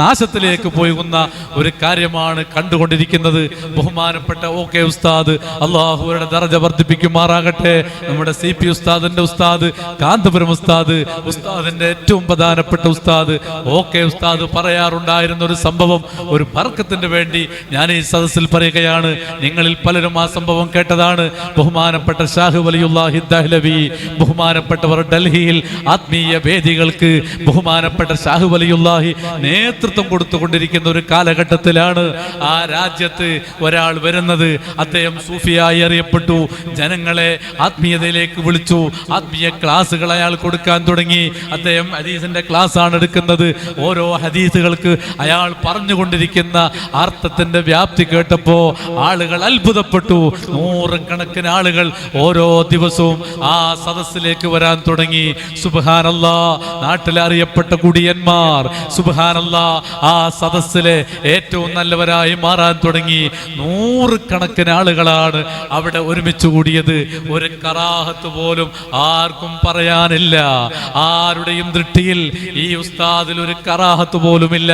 നാശത്തിലേക്ക് പോകുന്ന ഒരു കാര്യമാണ് കണ്ടുകൊണ്ടിരിക്കുന്നത്. ബഹുമാനപ്പെട്ട OK ഉസ്താദ് അല്ലാഹുവിന്റെ ദർജ വർദ്ധിപ്പിക്കുമാറാകട്ടെ. നമ്മുടെ CP ഉസ്താദിന്റെ ഉസ്താദ് കാന്തപുരം ഉസ്താദ്, ഉസ്താദിന്റെ ഏറ്റവും പ്രധാനപ്പെട്ട ഉസ്താദ് OK ഉസ്താദ് പറയാറുണ്ടായിരുന്ന ഒരു സംഭവം, ഒരു ബർക്കത്തിന് വേണ്ടി ഞാൻ ഈ സദസ്സിൽ പറയുകയാണ്. നിങ്ങളിൽ പലരും ആ സംഭവം കേട്ടതാണ്. ബഹുമാനപ്പെട്ട ഷാഹ് വലിയുല്ലാഹി ദഹ്ലവി, ബഹുമാനപ്പെട്ടവർ ഡൽഹിയിൽ ആത്മീയ വേദികൾക്ക് ബഹുമാനപ്പെട്ട ഷാഹ് വലിയുല്ലാഹി നേതൃത്വം കൊടുത്തുകൊണ്ടിരിക്കുന്ന ഒരു കാലഘട്ടത്തിലാണ് ആ രാജ്യത്ത് ഒരാൾ വരുന്നത്. അദ്ദേഹം സൂഫിയായി അറിയപ്പെട്ടു, ജനങ്ങളെ ആത്മീയതയിലേക്ക് വിളിച്ചു, ആത്മീയ ക്ലാസുകൾ അയാൾ കൊടുക്കാൻ തുടങ്ങി. അദ്ദേഹം ഹദീസിന്റെ ക്ലാസ് ആണ് എടുക്കുന്നത്. ഓരോ ഹദീസുകൾക്ക് അയാൾ പറഞ്ഞുകൊണ്ടിരിക്കുന്ന അർത്ഥത്തിന്റെ വ്യാപ്തി കേട്ടപ്പോ ആളുകൾ അത്ഭുതപ്പെട്ടു. 100 കണക്കിന് ആളുകൾ ഓരോ ദിവസവും ആ സദസ്സിലേക്ക് വരാൻ തുടങ്ങി. സുബ്ഹാനല്ലാഹ്, നാട്ടിലെ അറിയപ്പെട്ട കുടിയന്മാർ സുബ്ഹാനല്ലാഹ് ആ സദസ്സിലെ ഏറ്റവും നല്ലവരായി മാറാൻ തുടങ്ങി. 100 കണക്കിന് ആളുകളാണ് അവിടെ ഒരുമിച്ച് കൂടിയത്. ഒരു കറാഹത്ത് പോലും ആർക്കും പറയാനില്ല. ആരുടെയും ദൃഷ്ടിയിൽ ഈ ഉസ്താദിൽ ഒരു കറാഹത്ത് പോലുമില്ല.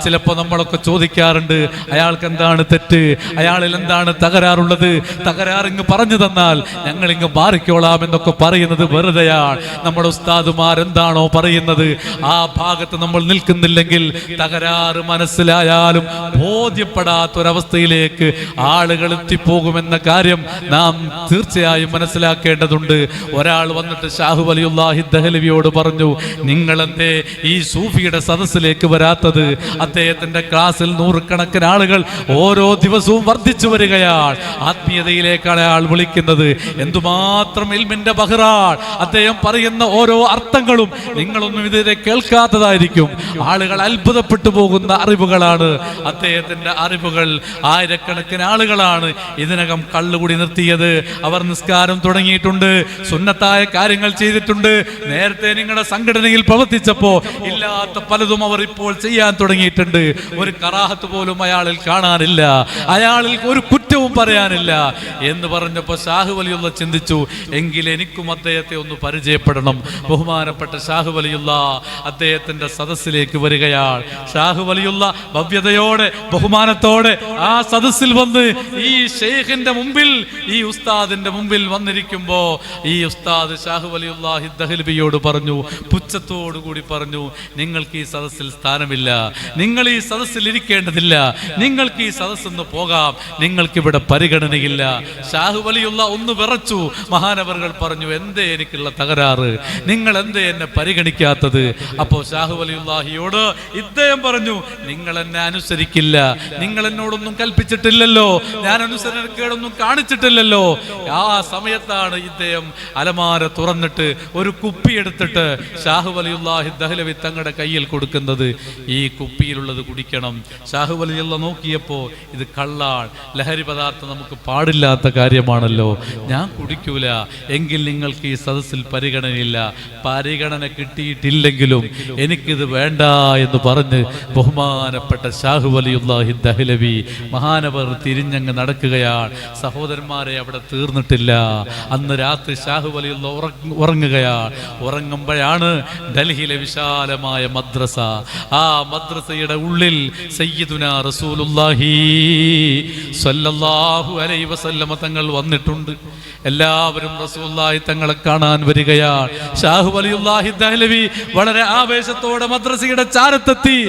ചിലപ്പോ നമ്മളൊക്കെ ചോദിക്കാറുണ്ട്, അയാൾക്ക് എന്താണ് തെറ്റ്, അയാളിൽ എന്താണ് തകരാറുള്ളത്, തകരാറിങ്ങ് പറഞ്ഞു തന്നാൽ ഞങ്ങൾ ഇങ്ങ് മാറിക്കോളാം എന്നൊക്കെ പറയുന്നത് വെറുതെയാണ്. നമ്മുടെ ഉസ്താദുമാർ എന്താണോ പറയുന്നത് ആ ഭാഗത്ത് നമ്മൾ നിൽക്കുന്നില്ലെങ്കിൽ തകരാറ് മനസ്സിലായാലും ബോധ്യപ്പെടാത്തൊരവസ്ഥയിലേക്ക് ആളുകൾ എത്തിപ്പോകുമെന്ന കാര്യം നാം തീർച്ചയായും മനസ്സിലാക്കേണ്ടതുണ്ട്. ഒരാൾ വന്നിട്ട് ഷാഹു വലിയുല്ലാഹി ദഹ്ലവിയോട് പറഞ്ഞു, നിങ്ങളെന്തേ ഈ സൂഫിയുടെ സദസ്സിലേക്ക് വരാത്തത്? അദ്ദേഹത്തിന്റെ ക്ലാസ്സിൽ 100 കണക്കിന് ആളുകൾ ഓരോ ദിവസവും വർദ്ധിച്ചു വരികയാണ്. ആത്മീയതയിലേക്കാണ് അയാൾ വിളിക്കുന്നത്. എന്തുമാത്രം ഇൽമിന്റെ ബഹ്റാൻ! അദ്ദേഹം പറയുന്ന ഓരോ അർത്ഥങ്ങളും നിങ്ങളൊന്നും ഇതുവരെ കേൾക്കാത്തതായിരിക്കും. ആളുകൾ അത്ഭുതപ്പെട്ടു പോകുന്ന അറിവുകളാണ് അദ്ദേഹത്തിന്റെ അറിവുകൾ. ആയിരക്കണക്കിന് ആളുകളാണ് ഇതിനകം കള്ളുകൂടി നിർത്തിയത്. അവർ നിസ്കാരം തുടങ്ങിയിട്ടുണ്ട്, സുന്നത്തായ കാര്യങ്ങൾ ചെയ്തിട്ടുണ്ട്. നേരത്തെ നിങ്ങളുടെ സംഘടനയിൽ പ്രവർത്തിച്ചപ്പോ ഇല്ലാത്ത പലതും അവർ ഇപ്പോൾ ചെയ്യാൻ തുടങ്ങിയിട്ടുണ്ട്. ഒരു കറാഹത്ത് പോലും അയാളിൽ കാണാനില്ല, അയാളിൽ ഒരു കുറ്റവും പറയാനില്ല എന്ന് പറഞ്ഞപ്പോൾ ഷാഹ് വലിയുള്ള ചിന്തിച്ചു, എങ്കിൽ എനിക്കും അദ്ദേഹത്തെ ഒന്ന് പരിചയപ്പെടണം. ബഹുമാനപ്പെട്ട ഷാഹ് വലിയുള്ള അദ്ദേഹത്തിന്റെ സദസ്സിലേക്ക് വരികയാണ്. ഷാഹ് വലിയുള്ള ഭവ്യതയോടെ ബഹുമാനത്തോടെ ആ സദസ്സിൽ വന്ന് ഈ ഷെയ്ഖിന്റെ മുമ്പിൽ, ഈ ഉസ്താദിന്റെ മുമ്പിൽ വന്നിരിക്കുമ്പോ ഈ ഉസ്താദ് ഷാഹ് വലിയുല്ലാഹി ദഹ്ലവിയോട് പറഞ്ഞു, പുച്ഛത്തോടു കൂടി പറഞ്ഞു, നിങ്ങൾക്ക് ഈ സദസ്സിൽ സ്ഥാനമില്ല, നിങ്ങൾ ഈ സദസ്സിൽ ഇരിക്കേണ്ടതില്ല, നിങ്ങൾക്ക് ഈ സദസ്സെന്ന് പോകാം, നിങ്ങൾക്ക് ഇവിടെ പരിഗണനയില്ല. ഷാഹ് വലിയുള്ള ഒന്ന് വിറച്ചു. മഹാനവറുകൾ പറഞ്ഞു, എന്തേ എനിക്കുള്ള തകരാറ്, നിങ്ങൾ എന്തേ എന്നെ പരിഗണിക്കാത്തത്? അപ്പോ ഷാഹ് വലിയുല്ലാഹിയോട് ഇദ്ദേഹം പറഞ്ഞു, നിങ്ങൾ എന്നെ അനുസരിക്കില്ല, നിങ്ങൾ എന്നോടൊന്നും കൽപ്പിച്ചിട്ടില്ല, അനുസരിച്ചിട്ടില്ലല്ലോ, ഞാൻ അനുസരണക്കേടൊന്നും കാണിച്ചിട്ടില്ലല്ലോ. ആ സമയത്താണ് ഇദ്ദേഹം അലമാര തുറന്നിട്ട് ഒരു കുപ്പി എടുത്തിട്ട് ഷാഹു വലിയുല്ലാഹി ദഹ്ലവി തങ്ങളുടെ കയ്യിൽ കൊടുക്കുന്നത്. ഈ കുപ്പിയിലുള്ളത് കുടിക്കണം. ഷാഹു വലിയുള്ള നോക്കിയപ്പോ ഇത് കള്ളാൻ, ലഹരി പദാർത്ഥം നമുക്ക് പാടില്ലാത്ത കാര്യമാണല്ലോ, ഞാൻ കുടിക്കൂല. എങ്കിൽ നിങ്ങൾക്ക് ഈ സദസ്സിൽ പരിഗണനയില്ല. പരിഗണന കിട്ടിയിട്ടില്ലെങ്കിലും എനിക്കിത് വേണ്ട എന്ന് പറഞ്ഞ് ബഹുമാനപ്പെട്ട ഷാഹു വലിയുല്ലാഹി ദഹ്ലവി മഹാനവർ തിരിഞ്ഞങ്ങ് നടക്കുകയാണ്. സഹോദരന്മാരെ, അവിടെ തീർന്നിട്ടില്ല. അന്ന് രാത്രി ഷാഹു വലിയുള്ള ഉറങ്ങുകയാണ്. ഉറങ്ങുമ്പോഴാണ് ഡൽഹിയിലെ വിശാലമായ മദ്രസ. ആ മദ്രസയുടെ ഉള്ളിൽ സയ്യിദുനാ റസൂലുള്ളാഹി സ്വല്ലല്ലാഹു അലൈഹി വസല്ലമ തങ്ങൾ വന്നിട്ടുണ്ട്. എല്ലാവരും റസൂലുള്ളാഹി തങ്ങളെ കാണാൻ വരികയാണ്. ഷാഹു വലിയുല്ലാഹി ദഹ്ലവി വളരെ ആവേശത്തോടെ മദ്രസയുടെ ചാരത്തെത്തി.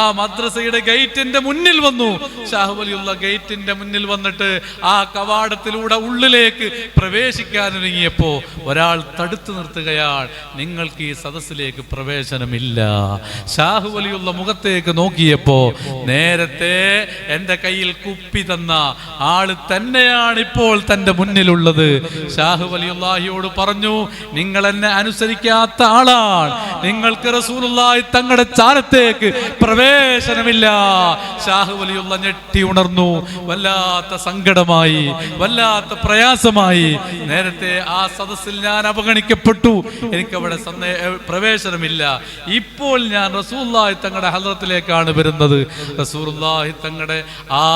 ആ മദ്രസയുടെ ഗേറ്റിന്റെ മുന്നിൽ വന്നു. ഷാഹു വലിയുള്ള ഗേറ്റിന്റെ മുന്നിൽ വന്നിട്ട് ആ കവാടത്തിലൂടെ ഉള്ളിലേക്ക് പ്രവേശിക്കാൻ ഒരുങ്ങിയപ്പോ ഒരാൾ തടുത്തു നിർത്തുകയാണ്. നിങ്ങൾക്ക് ഈ സദസ്സിലേക്ക് പ്രവേശനമില്ല. ഷാഹു വലിയുള്ള മുഖത്തേക്ക് നോക്കിയപ്പോ നേരത്തെ എന്റെ കയ്യിൽ കുപ്പി തന്ന ആള് തന്നെയാണ് ഇപ്പോൾ തന്റെ മുന്നിലുള്ളത്. ഷാഹു വലിയുള്ളാഹിയോട് പറഞ്ഞു, നിങ്ങൾ എന്നെ അനുസരിക്കാത്ത ആളാണ്, നിങ്ങൾക്ക് റസൂലുള്ളാഹി തങ്ങളുടെ ചാരത്തേക്ക് പ്രവേശനമില്ല. ഷാഹു വലിയുള്ള ഞെട്ടി ഉണർന്നു. വല്ലാത്ത സങ്കടമായി, വല്ലാത്ത പ്രയാസമായി. നേരത്തെ ആ സദസ്സിൽ ഞാൻ അവഗണിക്കപ്പെട്ടു, എനിക്കവിടെ പ്രവേശനമില്ല. ഇപ്പോൾ ഞാൻ റസൂലുള്ളാഹി തങ്ങളുടെ ഹദ്റത്തിലേക്കാണ് വരുന്നത്. റസൂലുള്ളാഹി തങ്ങളുടെ ആ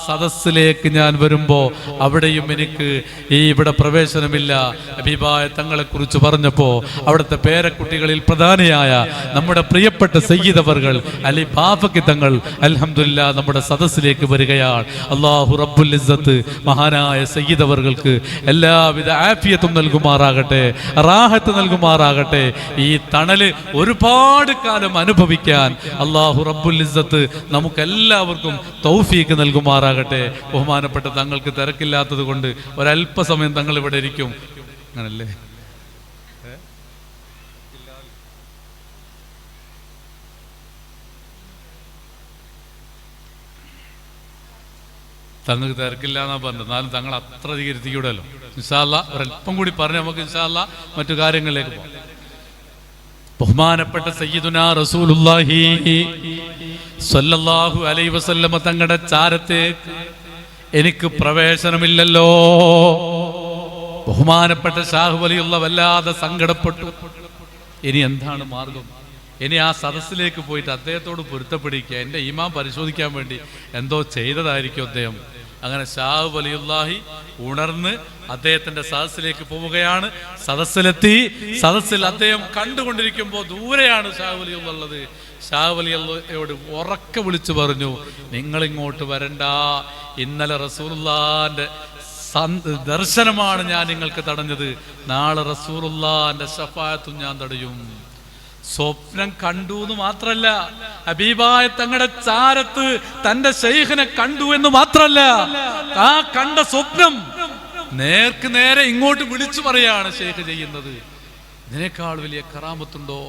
സദസ്സിലേക്ക് ഞാൻ വരുമ്പോ അവിടെയും എനിക്ക് ഇവിടെ പ്രവേശനമില്ല. ഹബീബായ തങ്ങളെ കുറിച്ച് പറഞ്ഞപ്പോ അവിടുത്തെ പേരക്കുട്ടികളിൽ പ്രധാനിയായ നമ്മുടെ പ്രിയപ്പെട്ട സയ്യിദ് അവർകൾ അലി ബാഫക്കി തങ്ങൾ അൽഹംദുലില്ലാ നമ്മുടെ സദസ്സിലേക്ക് വരികയാണ്. അല്ലാഹു റബ്ബുൽ ഇസ്സത്ത് മഹാനായ സയ്യിദ് അവർക്ക് എല്ലാവിധ ആഫിയത്തും നൽകുമാറാകട്ടെ, റാഹത്ത് നൽകുമാറാകട്ടെ. ഈ തണല് ഒരുപാട് കാലം അനുഭവിക്കാൻ അല്ലാഹു റബ്ബുൽ ഇസ്സത്ത് നമുക്കെല്ലാവർക്കും തൗഫീക്ക് നൽകുമാറാകട്ടെ. ബഹുമാനപ്പെട്ട തങ്ങൾക്ക് തിരക്കില്ലാത്തത് കൊണ്ട് ഒരല്പസമയം തങ്ങൾ ഇവിടെ ഇരിക്കും. അങ്ങനല്ലേ? തങ്ങൾക്ക് തിരക്കില്ല എന്നാ പറഞ്ഞത്. എന്നാലും തങ്ങൾ അത്ര അധികം ഇരുത്തിക്കൂടല്ലോ. ഇൻഷാ അല്ലാഹ് ഒരല്പം കൂടി പറഞ്ഞ് നമുക്ക് ഇൻഷാ അല്ലാഹ് മറ്റു കാര്യങ്ങളിലേക്ക് പോകാം. ബഹുമാനപ്പെട്ട സയ്യിദുനാ റസൂലുള്ളാഹി സ്വല്ലല്ലാഹു അലൈഹി വസല്ലമ തങ്ങളുടെ ചാരത്തേക്ക് എനിക്ക് പ്രവേശനമില്ലല്ലോ. ബഹുമാനപ്പെട്ട ഷാഹു വലിയുള്ള വല്ലാതെ സങ്കടപ്പെട്ടു. ഇനി എന്താണ് മാർഗം? ഇനി ആ സദസ്സിലേക്ക് പോയിട്ട് അദ്ദേഹത്തോട് പൊരുത്തപ്പെടിക്കുക, എൻ്റെ ഈമാൻ പരിശോധിക്കാൻ വേണ്ടി എന്തോ ചെയ്തതായിരിക്കും അദ്ദേഹം. അങ്ങനെ ഷാഹു വലിയുള്ളാഹി ഉണർന്ന് അദ്ദേഹത്തിന്റെ സദസ്സിലേക്ക് പോവുകയാണ്. സദസ്സിലെത്തി. സദസ്സിൽ അദ്ദേഹം കണ്ടുകൊണ്ടിരിക്കുമ്പോൾ ദൂരെയാണ് ഷാഹു വലിയുള്ളത്. ഷാഹു വലിയോട് ഉറക്കെ വിളിച്ചു പറഞ്ഞു, നിങ്ങൾ ഇങ്ങോട്ട് വരണ്ട. ഇന്നലെ റസൂലുള്ളാഹിന്റെ ദർശനമാണ് ഞാൻ നിങ്ങൾക്ക് തടഞ്ഞത്. നാളെ റസൂലുള്ളാഹിന്റെ ശഫാഅത്തും ഞാൻ തടയും. സ്വപ്നം കണ്ടു എന്ന് മാത്രല്ല, ഹബീബായ തങ്ങളുടെ ചാരത്ത് തന്റെ ശൈഖിനെ കണ്ടു എന്ന് മാത്രല്ല, ആ കണ്ട സ്വപ്നം നേർക്ക് നേരെ ഇങ്ങോട്ട് വിളിച്ചു പറയാണ് ശൈഖ് ചെയ്യുന്നത്. ഇതിനേക്കാൾ വലിയ കറാമത്തുണ്ടോ?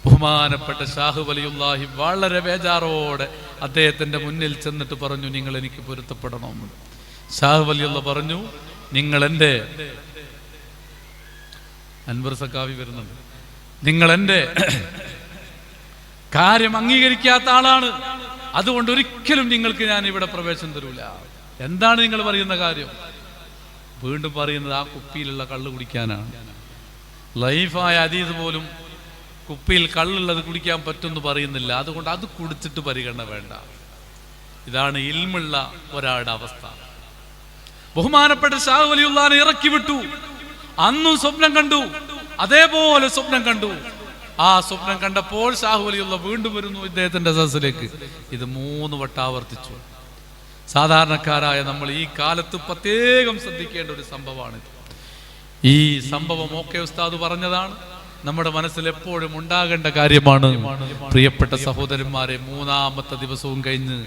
ബഹുമാനപ്പെട്ട ഷാഹു വലിയുള്ളാഹി വളരെ ബേജാറോടെ അദ്ദേഹത്തിന്റെ മുന്നിൽ ചെന്നിട്ട് പറഞ്ഞു, നിങ്ങൾ എനിക്ക് പൊരുത്തപ്പെടണം. ഷാഹു വലിയുള്ള പറഞ്ഞു, നിങ്ങൾ എൻ്റെ അൻവർ സഖാവി വരുന്നുണ്ട്, നിങ്ങൾ എൻ്റെ കാര്യം അംഗീകരിക്കാത്ത ആളാണ്, അതുകൊണ്ട് ഒരിക്കലും നിങ്ങൾക്ക് ഞാൻ ഇവിടെ പ്രവേശനം തരൂല. എന്താണ് നിങ്ങൾ പറയുന്ന കാര്യം? വീണ്ടും പറയുന്നത് ആ കുപ്പിയിലുള്ള കള്ള് കുടിക്കാനാണ്. ലൈഫായ ഹദീസ് പോലും കുപ്പിയിൽ കള്ളുള്ളത് കുടിക്കാൻ പറ്റുമെന്ന് പറയുന്നില്ല. അതുകൊണ്ട് അത് കുടിച്ചിട്ട് പരിഗണന വേണ്ട. ഇതാണ് ഇൽമുള്ള ഒരാളുടെ അവസ്ഥ. ബഹുമാനപ്പെട്ട ഷാഹു വലിയുള്ളാഹിനെ ഇറക്കി വിട്ടു. അന്നും സ്വപ്നം കണ്ടു, അതേപോലെ സ്വപ്നം കണ്ടു. ആ സ്വപ്നം കണ്ടപ്പോൾ ഷാഹു വലിയുള്ള വീണ്ടും വരുന്നു ഇദ്ദേഹത്തിന്റെ സദസ്സിലേക്ക്. ഇത് 3 വട്ടം ആവർത്തിച്ചു. സാധാരണക്കാരായ നമ്മൾ ഈ കാലത്ത് പ്രത്യേകം ശ്രദ്ധിക്കേണ്ട ഒരു സംഭവമാണിത്. ഈ സംഭവം ഒക്കെ ഉസ്താദ് പറഞ്ഞതാണ്, നമ്മുടെ മനസ്സിൽ എപ്പോഴും ഉണ്ടാകേണ്ട കാര്യമാണ്. പ്രിയപ്പെട്ട സഹോദരന്മാരെ, 3-ാമത്തെ ദിവസവും കഴിഞ്ഞ്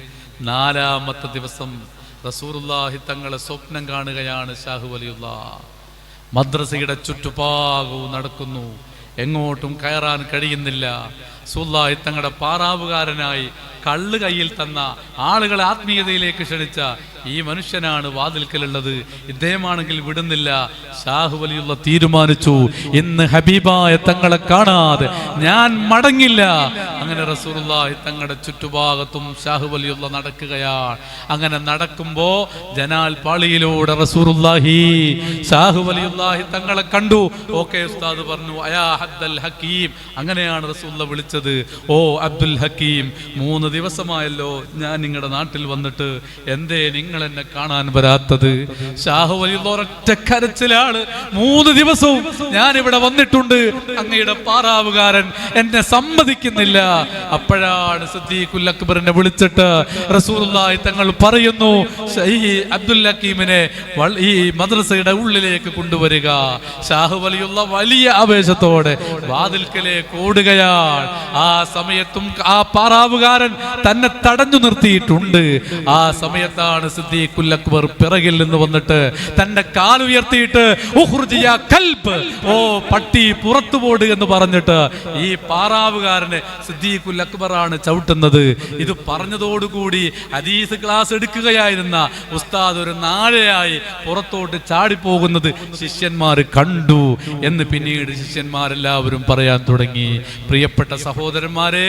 4-ാമത്തെ ദിവസം റസൂലുള്ളാഹി തങ്ങളെ സ്വപ്നം കാണുകയാണ് ഷാഹു വലിയുള്ള. മദ്രസയുടെ ചുറ്റുപാകവും നടക്കുന്നു. എങ്ങോട്ടും കയറാൻ കഴിയുന്നില്ല. റസൂലുള്ളാഹി തങ്ങളുടെ പാറാവുകാരനായി കള്ള് കയ്യിൽ തന്ന ആളുകളെ ആത്മീയതയിലേക്ക് ക്ഷണിച്ച ഈ മനുഷ്യനാണ് വാതിൽക്കലുള്ളത്. ഇദ്ദേഹമാണെങ്കിൽ വിടുന്നില്ല. ഷാഹു വലിയുള്ള തീരുമാനിച്ചു, ഇന്ന് ഹബീബായ തങ്ങളെ കാണാതെ ഞാൻ മടങ്ങില്ല. അങ്ങനെ റസൂലുള്ളാഹി തങ്ങളുടെ ചുറ്റുഭാഗത്തും ഷാഹു വലിയുള്ള നടക്കുകയാണ്. അങ്ങനെ നടക്കുമ്പോ ജനാൽ പാളിയിലൂടെ റസൂലുള്ളാഹി ഷാഹു വലിയുള്ളാഹി തങ്ങളെ കണ്ടു. ഓക്കെ ഉസ്താദ് പറഞ്ഞു, അയാ അബ്ദുൽ ഹക്കീം. അങ്ങനെയാണ് റസൂലുള്ളാഹി വിളിച്ചത്. ഓ അബ്ദുൽ ഹക്കീം, 3 ദിവസമായല്ലോ ഞാൻ നിങ്ങളുടെ നാട്ടിൽ വന്നിട്ട്, എന്തേ നിങ്ങൾ എന്നെ കാണാൻ വരാത്തത്? ഷാഹു വലിയുള്ള ഒരൊറ്റ കരച്ചിലാണ്, 3 ദിവസവും ഞാൻ ഇവിടെ വന്നിട്ടുണ്ട്, അങ്ങയുടെ പാറാവുകാരൻ എന്നെ സമ്മതിക്കുന്നില്ല. അപ്പോഴാണ് സിദ്ദീഖുൽ അക്ബറിനെ വിളിച്ചിട്ട് റസൂലുള്ളാഹി തങ്ങൾ പറയുന്നു, ഈ അബ്ദുൽ ഹക്കീമിനെ ഈ മദ്രസയുടെ ഉള്ളിലേക്ക് കൊണ്ടുവരിക. ഷാഹു വലിയുള്ള വലിയ ആവേശത്തോടെ വാതിൽക്കലേക്ക് ഓടുകയാണ്. ആ സമയത്തും ആ പാറാവുകാരൻ തന്നെ തടഞ്ഞു നിർത്തിയിട്ടുണ്ട്. ആ സമയത്താണ് സിദ്ദീഖുൽ അക്ബർ പിറകിൽ നിന്ന് വന്നിട്ട് തന്റെ കാലുയർത്തിയിട്ട് ഉഖ്റുജ് യാ കൽബ്, ഓ പട്ടി പുറത്തു പോട് എന്ന് പറഞ്ഞിട്ട് ഈ പാറാവുകാരനെ സിദ്ദീഖുൽ അക്ബറാണ് ചവിട്ടുന്നത്. ഇത് പറഞ്ഞതോടുകൂടി ഹദീസ് ക്ലാസ് എടുക്കുകയായിരുന്ന ഉസ്താദ് ഒരു നാഴയായി പുറത്തോട്ട് ചാടിപ്പോകുന്നത് ശിഷ്യന്മാർ കണ്ടു എന്ന് പിന്നീട് ശിഷ്യന്മാരെല്ലാവരും പറയാൻ തുടങ്ങി. പ്രിയപ്പെട്ട സഹോദരന്മാരെ,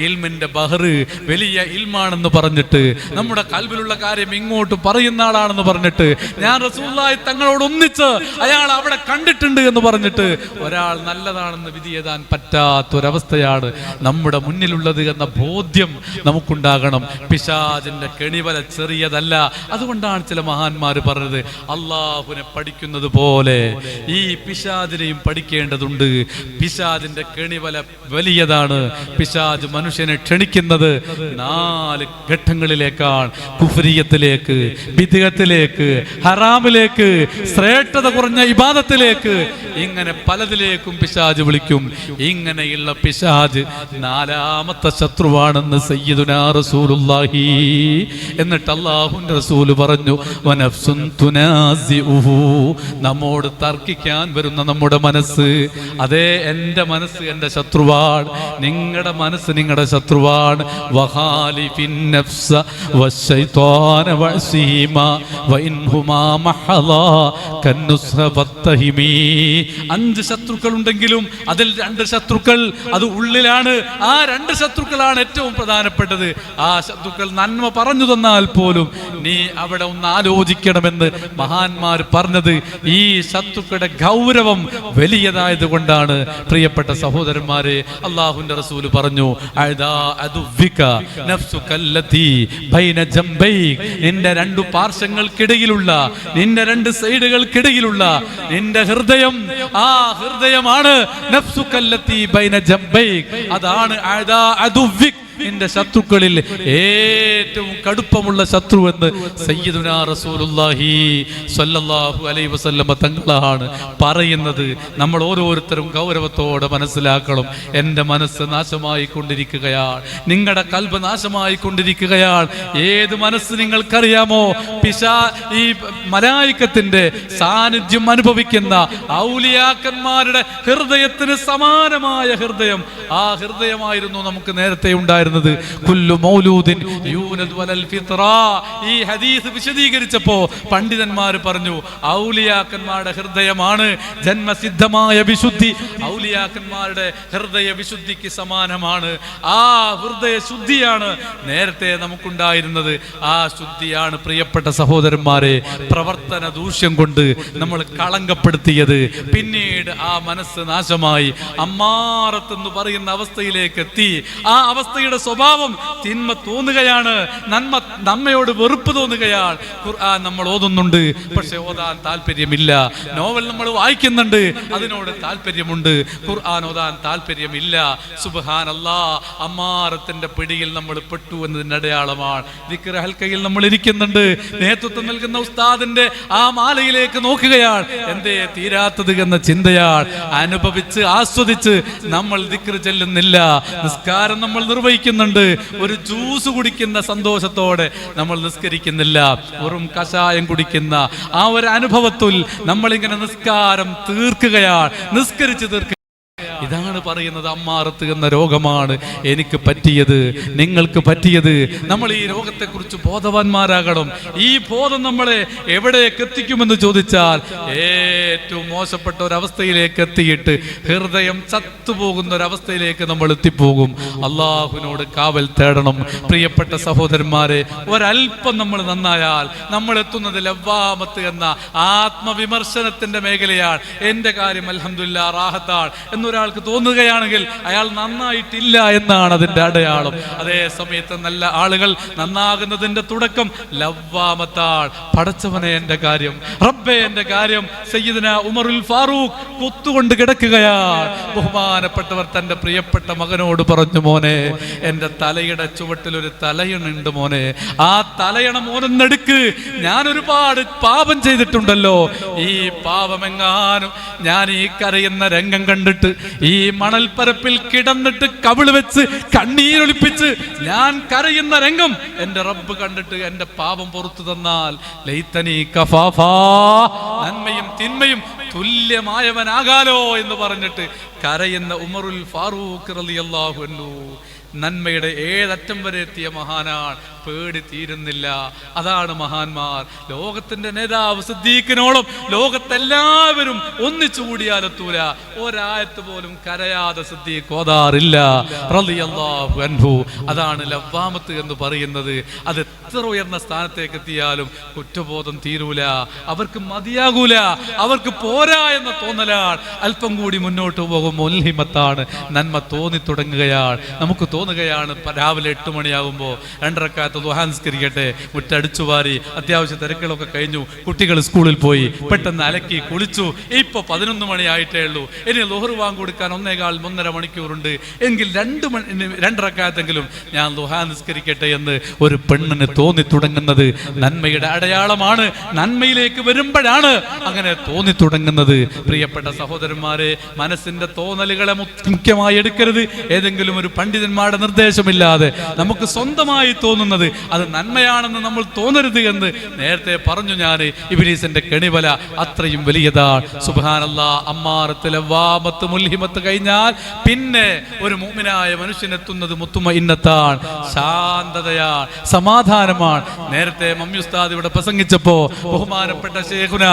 ഇൽമിന്റെ ബഹറ് വലിയ ഇൽമാണെന്ന് പറഞ്ഞിട്ട്, നമ്മുടെ കൽബിലുള്ള കാര്യം ഇങ്ങോട്ട് പറയുന്ന ആളാണെന്ന് പറഞ്ഞിട്ട്, ഞാൻ റസൂലുള്ളാഹി തങ്ങളോട് ഒന്നിച്ച് അയാൾ അവിടെ കണ്ടിട്ടുണ്ട് എന്ന് പറഞ്ഞിട്ട് ഒരാൾ നല്ലതാണെന്ന് വിധി എഴുതാൻ പറ്റാത്തൊരവസ്ഥയാണ് നമ്മുടെ മുന്നിലുള്ളത് എന്ന ബോധ്യം നമുക്കുണ്ടാകണം. പിശാചിന്റെ കെണിവല ചെറിയതല്ല. അതുകൊണ്ടാണ് ചില മഹാന്മാർ പറഞ്ഞത്, അള്ളാഹുവിനെ പഠിക്കുന്നത് പോലെ ഈ പിശാചിനെയും പഠിക്കേണ്ടതുണ്ട്. പിശാചിന്റെ കെണിവല വലിയതാണ്. പിശാച് മനുഷ്യനെ ക്ഷണിക്കുന്നത് 4 ഘട്ടങ്ങളിലേക്കാണ്. കുഫ്രിയത്തിലേക്ക്, ബിദ്അത്തിലേക്ക്, ഹറാമിലേക്ക്, ശ്രേഷ്ഠത കുറഞ്ഞ ഇബാദത്തിലേക്ക്, ഇങ്ങനെ പലതിലേക്കും പിശാച് വിളിക്കും. ഇങ്ങനെയുള്ള പിശാച് 4ാമത്തെ ശത്രുവാണെന്ന് സയ്യിദുനാ റസൂലുള്ളാഹി. എന്നിട്ട് അല്ലാഹുവിന്റെ റസൂല് പറഞ്ഞു, വനഫ്സുൻ തുനാസിഉഹു, നമ്മോട് തർക്കിക്കാൻ വരുന്ന നമ്മുടെ മനസ്സ്, അതേ എൻ്റെ മനസ്സ് എൻ്റെ ശത്രുവാണ്, നിങ്ങളുടെ മനസ്സ് നിങ്ങളുടെ ശത്രുവാണ്. വഖാലിഫിൻ നഫ്സ വശൈത്വാന വഅസിഹിമാ വഇൻഹുമാ മഹളാ കന്നുസ്റ വത്തഹിമി. 5 ശത്രുക്കൾ ഉണ്ടെങ്കിലും അതിൽ 2 ശത്രുക്കൾ അത് ഉള്ളിലാണ്. ആ 2 ശത്രുക്കളാണ് ഏറ്റവും പ്രധാനപ്പെട്ടത്. ആ ശത്രുക്കൾ നന്മ പറഞ്ഞു തന്നാൽ പോലും നീ അവിടെ ഒന്ന് ആലോചിക്കണമെന്ന് മഹാന്മാർ പറഞ്ഞത് ഈ ശത്രുക്കളുടെ ഗൗരവം വലിയതായത് കൊണ്ടാണ്. പ്രിയപ്പെട്ട സഹോദരന്മാരെ, അല്ലാഹുവിന്റെ റസൂൽ പറഞ്ഞു, നിന്റെ 2 പാർശ്വങ്ങൾക്കിടയിലുള്ള, നിന്റെ 2 സൈഡുകൾക്കിടയിലുള്ള നിന്റെ ഹൃദയം, ആ ഹൃദയമാണ് നഫ്സുകല്ലത്തി ബൈന ജംബൈക്, അതാണ് അദുവിക്, നിന്റെ ശത്രുക്കളിൽ ഏറ്റവും കടുപ്പമുള്ള ശത്രു എന്ന് സയ്യിദുനാ റസൂലുള്ളാഹി സ്വല്ലല്ലാഹു അലൈഹി വസല്ലമ തങ്ങളാണ് പറയുന്നത്. നമ്മൾ ഓരോരുത്തരും ഗൗരവത്തോടെ മനസ്സിലാക്കണം. എൻ്റെ മനസ്സ് നാശമായി കൊണ്ടിരിക്കുകയാണ്, നിങ്ങളുടെ കൽബ് നാശമായി കൊണ്ടിരിക്കുകയാണ്. ഏത് മനസ്സ് നിങ്ങൾക്കറിയാമോ? ഈ മലായികത്തിന്റെ സാന്നിധ്യം അനുഭവിക്കുന്ന ഔലിയാക്കന്മാരുടെ ഹൃദയത്തിന് സമാനമായ ഹൃദയം, ആ ഹൃദയമായിരുന്നു നമുക്ക് നേരത്തെ ഉണ്ടായിരുന്നത്. ഈ ഹദീസ് വിശദീകരിച്ചപ്പോ പണ്ഡിതന്മാർ പറഞ്ഞു, ഔലിയാക്കന്മാരുടെ ഹൃദയമാണ് ജന്മസിദ്ധമായ വിശുദ്ധി, ഔലിയാക്കന്മാരുടെ ഹൃദയ വിശുദ്ധിക്ക് സമാനമാണ്. ആ ഹൃദയ ശുദ്ധിയാണ് നേരത്തെ നമുക്കുണ്ടായിരുന്നത്. ആ ശുദ്ധിയാണ് പ്രിയപ്പെട്ട സഹോദരന്മാരെ പ്രവർത്തന ദൂഷ്യം കൊണ്ട് നമ്മൾ കളങ്കപ്പെടുത്തിയത്. പിന്നീട് ആ മനസ്സ് നാശമായി അമ്മാറത്തെന്ന് പറയുന്ന അവസ്ഥയിലേക്ക് എത്തി. ആ അവസ്ഥയുടെ സ്വഭാവം തിന്മ തോന്നുകയാണ്, നമ്മയോട് വെറുപ്പ് തോന്നുകയാണ്. ഖുർആൻ നമ്മൾ ഓതുന്നുണ്ട്, പക്ഷെ ഓതാൻ താല്പര്യമില്ല. നോവൽ നമ്മൾ വായിക്കുന്നുണ്ട്, അതിനോട് താല്പര്യമുണ്ട്. ഖുർആൻ ഓതാൻ താല്പര്യമില്ല. സുബ്ഹാനല്ലാഹ്, അമ്മാറത്തിന്റെ പിടിയിൽ നമ്മൾ പെട്ടു എന്നതിന്റെ അടയാളമാണ്. ദിക്ർ ഹൽക്കയിൽ നമ്മൾ ഇരിക്കുന്നുണ്ട്, നേതൃത്വം നൽകുന്ന ഉസ്താദിന്റെ ആ മാലയിലേക്ക് നോക്കുകയാണ്, എന്തേ തീരാത്തത് എന്ന ചിന്തയാണ്. അനുഭവിച്ച് ആസ്വദിച്ച് നമ്മൾ ദിക്ർ ചെല്ലുന്നില്ല. നിസ്കാരം നമ്മൾ നിർവഹിക്കുന്നുണ്ട്, ഒരു ജ്യൂസ് കുടിക്കുന്ന സന്തോഷത്തോടെ നമ്മൾ നിസ്കരിക്കുന്നില്ല. വെറും കഷായം കുടിക്കുന്ന ആ ഒരു അനുഭവത്തിൽ നമ്മളിങ്ങനെ നിസ്കാരം തീർക്കുകയാണ്, നിസ്കരിച്ച് തീർക്കുക. ഇതാണ് പറയുന്നത്, അമ്മാറത്ത് എന്ന രോഗമാണ് എനിക്ക് പറ്റിയത്, നിങ്ങൾക്ക് പറ്റിയത്. നമ്മൾ ഈ രോഗത്തെക്കുറിച്ച് ബോധവാന്മാരാകണം. ഈ ബോധം നമ്മളെ എവിടേക്ക് എത്തിക്കുമെന്ന് ചോദിച്ചാൽ ഏറ്റവും മോശപ്പെട്ട ഒരവസ്ഥയിലേക്ക് എത്തിയിട്ട് ഹൃദയം ചത്തുപോകുന്ന ഒരവസ്ഥയിലേക്ക് നമ്മൾ എത്തിപ്പോകും. അള്ളാഹുവിനോട് കാവൽ തേടണം. പ്രിയപ്പെട്ട സഹോദരന്മാരെ, ഒരൽപ്പം നമ്മൾ നന്നായാൽ നമ്മൾ എത്തുന്നത് ലവ്വാമത്ത് എന്ന ആത്മവിമർശനത്തിന്റെ മേഖലയാണ്. എന്റെ കാര്യം അൽഹംദുലില്ലാ റാഹത്താൾ എന്നൊരാൾക്ക് തോന്നുകയാണെങ്കിൽ അയാൾ നന്നായിട്ടില്ല എന്നാണ് അതിന്റെ അടയാളം. അതേ സമയത്ത് നല്ല ആളുകൾ നന്നാകുന്നതിന്റെ തുടക്കം ലവ്വാമത്താൾ. പടച്ചവനെ എന്റെ കാര്യം, റബ്ബേ എന്റെ കാര്യം. സയ്യിദന ഉമറുൽ ഫാറൂഖ് കൊത്തുകൊണ്ട് കിടക്കുകയാണ്. ബഹുമാനപ്പെട്ടവർ തന്റെ പ്രിയപ്പെട്ട മകനോട് പറഞ്ഞു, മോനെ എന്റെ തലയുടെ ചുവട്ടിൽ ഒരു തലയണുണ്ട് മോനെ, ആ തലയണ മോനെടുക്ക്. ഞാൻ ഒരുപാട് പാപം ചെയ്തിട്ടുണ്ടല്ലോ. ഈ പാപമെങ്ങാനും ഞാൻ ഈ കരയുന്ന രംഗം കണ്ടിട്ട്, ഈ മണൽപ്പരപ്പിൽ കിടന്നിട്ട് കവിള് വെച്ച് കണ്ണീരൊലിപ്പിച്ച് ഞാൻ കരയുന്ന രംഗം എന്റെ റബ്ബ് കണ്ടിട്ട് എന്റെ പാപം പുറത്തു തന്നാൽ ലൈതനി കഫാഫാ, നന്മയും തിന്മയും തുല്യമായവനാകാലോ എന്ന് പറഞ്ഞിട്ട് കരയുന്ന ഉമറുൽ ഫാറൂഖ് റളിയല്ലാഹു അൻഹു നന്മയുടെ ഏതറ്റം വരെ എത്തിയ മഹാനാണ്. പേടി തീരുന്നില്ല. അതാണ് മഹാന്മാർ. ലോകത്തിന്റെ നേതാവ് സിദ്ദീഖിനോളം ലോകത്തെല്ലാവരും ഒന്നിച്ചു കൂടിയാലെത്തൂല. ഒരായത്ത് പോലും കരയാതെ സിദ്ദീഖ് ഓതാറില്ല റളിയല്ലാഹു അൻഹു. അതാണ് ലവ്വാമത്ത് എന്ന് പറയുന്നത്. അത് എത്ര ഉയർന്ന സ്ഥാനത്തേക്ക് എത്തിയാലും കുറ്റബോധം തീരൂല, അവർക്ക് മതിയാകൂല, അവർക്ക് പോരാ എന്ന തോന്നലാണ്. അല്പം കൂടി മുന്നോട്ട് പോകും മുൽഹിമത്താണ്, നന്മ തോന്നി തുടങ്ങുകയാണ്. നമുക്ക് തോന്നുകയാണ് രാവിലെ 8 മണിയാകുമ്പോൾ 2 റക്അത്ത് ദുഹാ നിസ്കരിക്കട്ടെ, മുറ്റടിച്ചു വാരി അത്യാവശ്യ തിരക്കുകളൊക്കെ കഴിഞ്ഞു, കുട്ടികൾ സ്കൂളിൽ പോയി, പെട്ടെന്ന് അലക്കി കുളിച്ചു, ഇപ്പൊ 11 മണിയായിട്ടേ ഉള്ളൂ, ഇനി ളുഹർ വാങ്ങി കൊടുക്കാൻ 1.5-1.5 മണിക്കൂറുണ്ട്, എങ്കിൽ 2 റക്അത്തെങ്കിലും ഞാൻ ദുഹാ നിസ്കരിക്കട്ടെ എന്ന് ഒരു പെണ്ണിന് തോന്നി തുടങ്ങുന്നത് നന്മയുടെ അടയാളമാണ്. നന്മയിലേക്ക് വരുമ്പോഴാണ് അങ്ങനെ തോന്നി തുടങ്ങുന്നത്. പ്രിയപ്പെട്ട സഹോദരന്മാരെ, മനസ്സിന്റെ തോന്നലുകളെ മുഖ്യമായി എടുക്കരുത്. ഏതെങ്കിലും ഒരു പണ്ഡിതന്മാരുടെ നിർദ്ദേശമില്ലാതെ നമുക്ക് സ്വന്തമായി തോന്നുന്നത് അത് നന്മയാണെന്ന് നമ്മൾ തോന്നരുത് എന്ന് നേരത്തെ പറഞ്ഞു ഞാൻ. ഇബ്ലീസിന്റെ കെണിവല അത്രയും വലിയതാണ്. സുബ്ഹാനല്ലാഹ്. അമ്മാറത്ത് ലവ്വാമത്ത് മുൽഹിമത്ത് കഴിഞ്ഞാൽ പിന്നെ ഒരു മുഅ്മിനായ മനുഷ്യനെത്തുന്നത് മുത്തുമഇന്നത്താണ്, ശാന്തതയാണ്, സമാധാനമാണ്. നേരത്തെ മമ്മി ഉസ്താദ് ഇവിടെ പ്രസംഗിച്ചപ്പോ ബഹുമാനപ്പെട്ട ശൈഖുന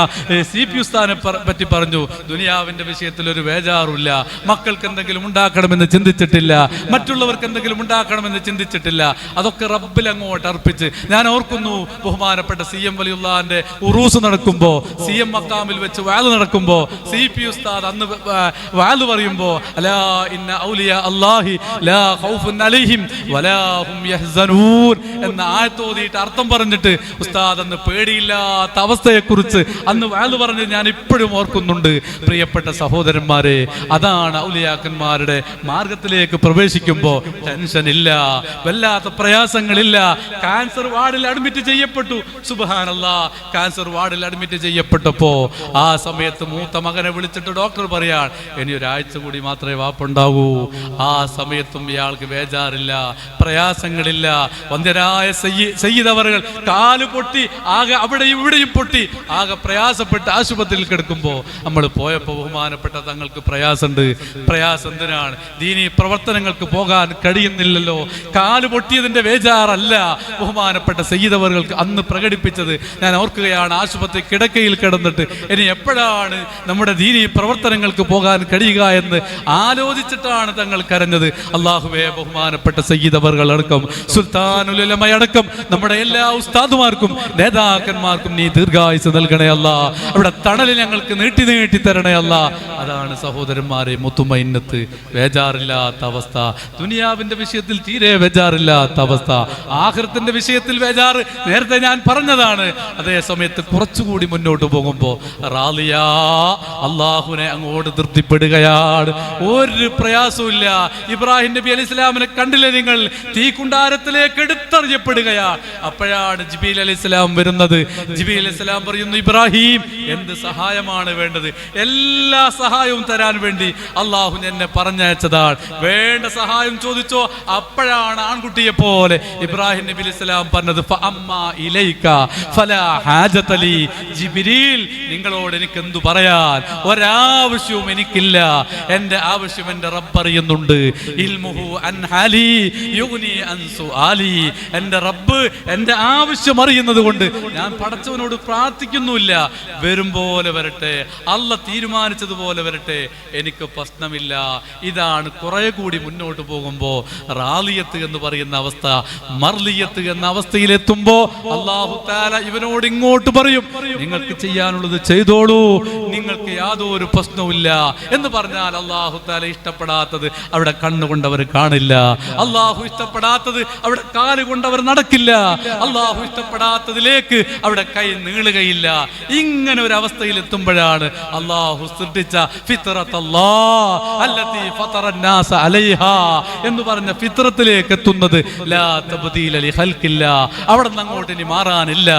CP ഉസ്താദിനെ പറ്റി പറഞ്ഞു, ദുനിയാവിന്റെ വിഷയത്തിൽ ഒരു ബേജാറുമില്ല, മക്കൾക്ക് എന്തെങ്കിലും ഉണ്ടാക്കണമെന്ന് ചിന്തിച്ചിട്ടില്ല, മറ്റുള്ളവർക്ക് എന്തെങ്കിലും ഉണ്ടാക്കണമെന്ന് ചിന്തിച്ചിട്ടില്ല, അതൊക്കെ റബ്ബിൽ അങ്ങോട്ട് അർപ്പിച്ച്. ഞാൻ ഓർക്കുന്നു ബഹുമാനപ്പെട്ട CM വലിയുള്ളാന്റെ ഉറൂസ് നടക്കുമ്പോ, CM മക്കാമിൽ വെച്ച് വാല് നടക്കുമ്പോ CP ഉസ്താദ് അന്ന് വാല് പറയുമ്പോ അലാ ഇന്ന ഔലിയ അല്ലാഹി ലാ ഖൗഫുൻ അലൈഹിം വലാ ഹും യഹ്സനൂൻ എന്ന ആയത്ത് ഓതിയിട്ട് അർത്ഥം പറഞ്ഞിട്ട് ഉസ്താദ് അന്ന് പേടിയില്ലാത്ത അവസ്ഥയെക്കുറിച്ച് അന്ന് വാല് പറഞ്ഞ് ഞാൻ ഇപ്പോഴും ഓർക്കുന്നുണ്ട്. പ്രിയപ്പെട്ട സഹോദരന്മാരെ, അതാണ് ഔലിയാക്കന്മാരുടെ മാർഗത്തിലേക്ക് പ്രവേശിക്കുമ്പോ ടെൻഷൻ ഇല്ല, വല്ലാത്ത പ്രയാസങ്ങളില്ല. ക്യാൻസർ വാർഡിൽ അഡ്മിറ്റ് ചെയ്യപ്പെട്ടു. സുബ്ഹാനല്ലാഹ്. ക്യാൻസർ വാർഡിൽ അഡ്മിറ്റ് ചെയ്യപ്പെട്ടപ്പോ ആ സമയത്ത് മൂത്ത മകനെ വിളിച്ചിട്ട് ഡോക്ടർ പറയാൻ, ഇനി ഒരാഴ്ച കൂടി മാത്രമേ വാപ്പുണ്ടാവൂ. ആ സമയത്തും ഇയാൾക്ക് ബേജാറില്ല, പ്രയാസങ്ങളില്ല. വന്ധ്യരായ സയ്യിദ് അവറുകൾ കാല് പൊട്ടി, ആകെ അവിടെയും ഇവിടെയും പൊട്ടി, ആകെ പ്രയാസപ്പെട്ട് ആശുപത്രിയിൽ കിടക്കുമ്പോ നമ്മൾ പോയപ്പോ ബഹുമാനപ്പെട്ട തങ്ങൾക്ക് പ്രയാസമുണ്ട്. പ്രയാസം എന്തിനാണ്? ദീനീ പ്രവർത്തനങ്ങൾക്ക് പോകാൻ കഴിയുന്നില്ലല്ലോ. കാല് പൊട്ടിയതിന്റെ ബേജാറല്ല ബഹുമാനപ്പെട്ട സയ്യിദ് അവറുകൾക്ക് അന്ന് പ്രകടിപ്പിച്ചത്. ഞാൻ ഓർക്കുകയാണ്, ആശുപത്രി കിടക്കയിൽ കിടന്നിട്ട് ഇനി എപ്പോഴാണ് നമ്മുടെ ദീനീ പ്രവർത്തനങ്ങൾക്ക് പോകാൻ കഴിയുക എന്ന് ആലോചിച്ചിട്ടാണ് തങ്ങൾ കരഞ്ഞത്. അല്ലാഹുവേ, ബഹുമാനപ്പെട്ട സയ്യിദ് അവറുകൾ അടക്കം സുൽത്താനുൽ ഉലമ അടക്കം നമ്മുടെ എല്ലാ ഉസ്താദുമാർക്കും നേതാക്കന്മാർക്കും നീ ദീർഘായുസ് നൽകണേ അല്ലാ. അവിടെ തണൽ ഞങ്ങൾക്ക് നീട്ടി നീട്ടി തരണേ അല്ലാ. അതാണ് സഹോദരന്മാരെ മുത്തുമഇന്നത്ത്. ബേജാറില്ലാത്ത അവസ്ഥ, ദുനിയാവിന്റെ വിഷയത്തിൽ തീരെ ബേജാറില്ലാത്ത അവസ്ഥ, ആഖിറത്തിന്റെ വിഷയത്തിൽ ബേജാറ് നേരത്തെ ഞാൻ പറഞ്ഞതാണ്. അതേ സമയത്ത് കുറച്ചുകൂടി മുന്നോട്ട് പോകുമ്പോ റാളിയാ, അള്ളാഹുവിനെ അങ്ങോട്ട് തൃപ്തിപ്പെടുകയാണ്. ഒരു പ്രയാസവും ഇല്ല. ഇബ്രാഹിം നബി അലൈഹി സ്വലാമിനെ കണ്ടില്ലേ നിങ്ങൾ? തീക്കുണ്ടാരത്തിലേക്ക് എടുത്തറിയപ്പെടുകയാണ്. അപ്പോഴാണ് ജിബീൽ അലൈഹി സ്വലാം വരുന്നത്. ജിബീൽ അലൈഹി സ്വലാം പറയുന്നു, ഇബ്രാഹിം എന്ത് സഹായമാണ് വേണ്ടത്? എല്ലാ സഹായവും തരാൻ വേണ്ടി അള്ളാഹു എന്നെ പറഞ്ഞയച്ചതാണ്. വേണ്ട സഹായം ചോദിച്ചോ. അപ്പോഴാണ് ആൺകുട്ടിയെ പോലെ ഇബ്രാഹിം ഇബ്രാഹിം നബി അലൈഹി സ്വലാം പറഞ്ഞത് ഫഅമ്മാ ഇലൈക ഫലാ ഹാജത ലി. ജിബ്രീൽ, നിങ്ങളോട് എനിക്ക് എന്തു പറയാൻ, ഒരാവശ്യവും എനിക്കില്ല. എന്റെ ആവശ്യം എന്റെ റബ്ബ് അറിയുന്നുണ്ട്. ഇൽമുഹു അൻ ഹാലി യുഗ്നി അൻ സുആലി. എന്റെ റബ്ബ് എന്റെ ആവശ്യം അറിയുന്നത് കൊണ്ട് ഞാൻ പടച്ചവനോട് പ്രാർത്ഥിക്കുന്നില്ല. വരും പോലെ വരട്ടെ, അല്ല തീരുമാനിച്ചതുപോലെ വരട്ടെ, എനിക്ക് പ്രശ്നമില്ല. ഇതാണ് കുറെ കൂടി മുന്നോട്ട് പോകുമ്പോ റാലിയത്ത് എന്ന് പറയുന്ന അവസ്ഥ, മർലിയത്ത് എന്ന അവസ്ഥയിലെത്തുമ്പോ അല്ലാഹു തആല ഇവനോട് ഇങ്ങോട്ട് പറയും, നിങ്ങൾക്ക് ചെയ്യാനുള്ളത് ചെയ്തോളൂ, നിങ്ങൾക്ക് യാതൊരു പ്രശ്നവുമില്ല എന്ന് പറഞ്ഞാൽ അല്ലാഹു തആല ഇഷ്ടപ്പെടാത്തത് അവിടെ കണ്ണുകൊണ്ടവർ കാണില്ല, അല്ലാഹു ഇഷ്ടപ്പെടാത്തത് അവിടെ കാലുകൊണ്ടവർ നടക്കില്ല, അല്ലാഹു ഇഷ്ടപ്പെടാത്തതിലേക്ക് അവിടെ കൈ നീളുകയില്ല. ഇങ്ങനെ ഒരു അവസ്ഥയിൽ എത്തുമ്പോഴാണ് അല്ലാഹു സൃഷ്ടിച്ച ഫിത്രത്തല്ലാഹ് അല്ലതി ഫതറന്നാസ അലൈഹാ എന്ന് പറഞ്ഞ ഫിത്രത്തിലേക്ക് എത്തുന്നത്. ലാ തബ്ദീല ലി ഖൽഖില്ലാ, അവിടെ നിന്ന് അങ്ങോട്ട് ഇനി മാറാനില്ല.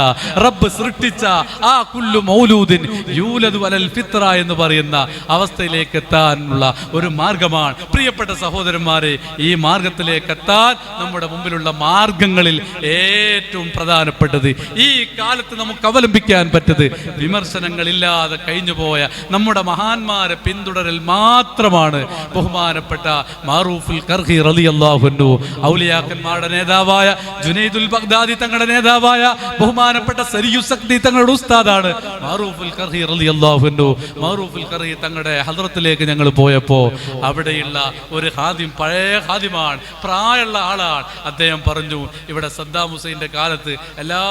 റബ്ബ് സൃഷ്ടിച്ച ആ കുല്ലു മൗലൂദിൻ യൂലദു അലൽ ഫിത്ര എന്ന് പറയുന്ന അവസ്ഥയിലേക്ക് എത്താനുള്ള ഒരു മാർഗമാണ്. പ്രിയപ്പെട്ട സഹോദരന്മാരെ, ഈ മാർഗത്തിലേക്ക് എത്താൻ നമ്മുടെ മുമ്പിലുള്ള മാർഗങ്ങളിൽ ഏറ്റവും പ്രധാനപ്പെട്ടത്, ഈ കാലത്ത് നമുക്ക് അവലംബിക്കാൻ പറ്റത്, വിമർശനങ്ങളില്ലാതെ കഴിഞ്ഞുപോയ നമ്മുടെ മഹാന്മാരെ പിന്തുടരൽ മാത്രമാണ്. ബഹുമാനപ്പെട്ട മാറൂഫുൽ ഖർഖി റളിയല്ലാഹു അൻഹു, ഔലിയാക്കന്മാരുടെ നേതാവായ ജുനൈദുൽ ബഗ്ദാദി തങ്ങളുടെ നേതാവായ ബഹുമാനപ്പെട്ട സരിയുസക്തി തങ്ങളുടെ ഉസ്താദാണ് മാറൂഫുൽ ഖർഖി റളിയല്ലാഹു അൻഹു. മാറൂഫുൽ ഖർഖി തങ്ങളുടെ ഹദ്റത്തിലേക്ക് ഞങ്ങൾ പോയപ്പോൾ അവിടെയുള്ള ഒരു ഹാദിം, പഴയ ഹാദിമാണ്, പ്രായമുള്ള ആളാണ്. അദ്ദേഹം പറഞ്ഞു, ഇവിടെ സദ്ദാം ഹുസൈൻ്റെ കാലത്ത് എല്ലാ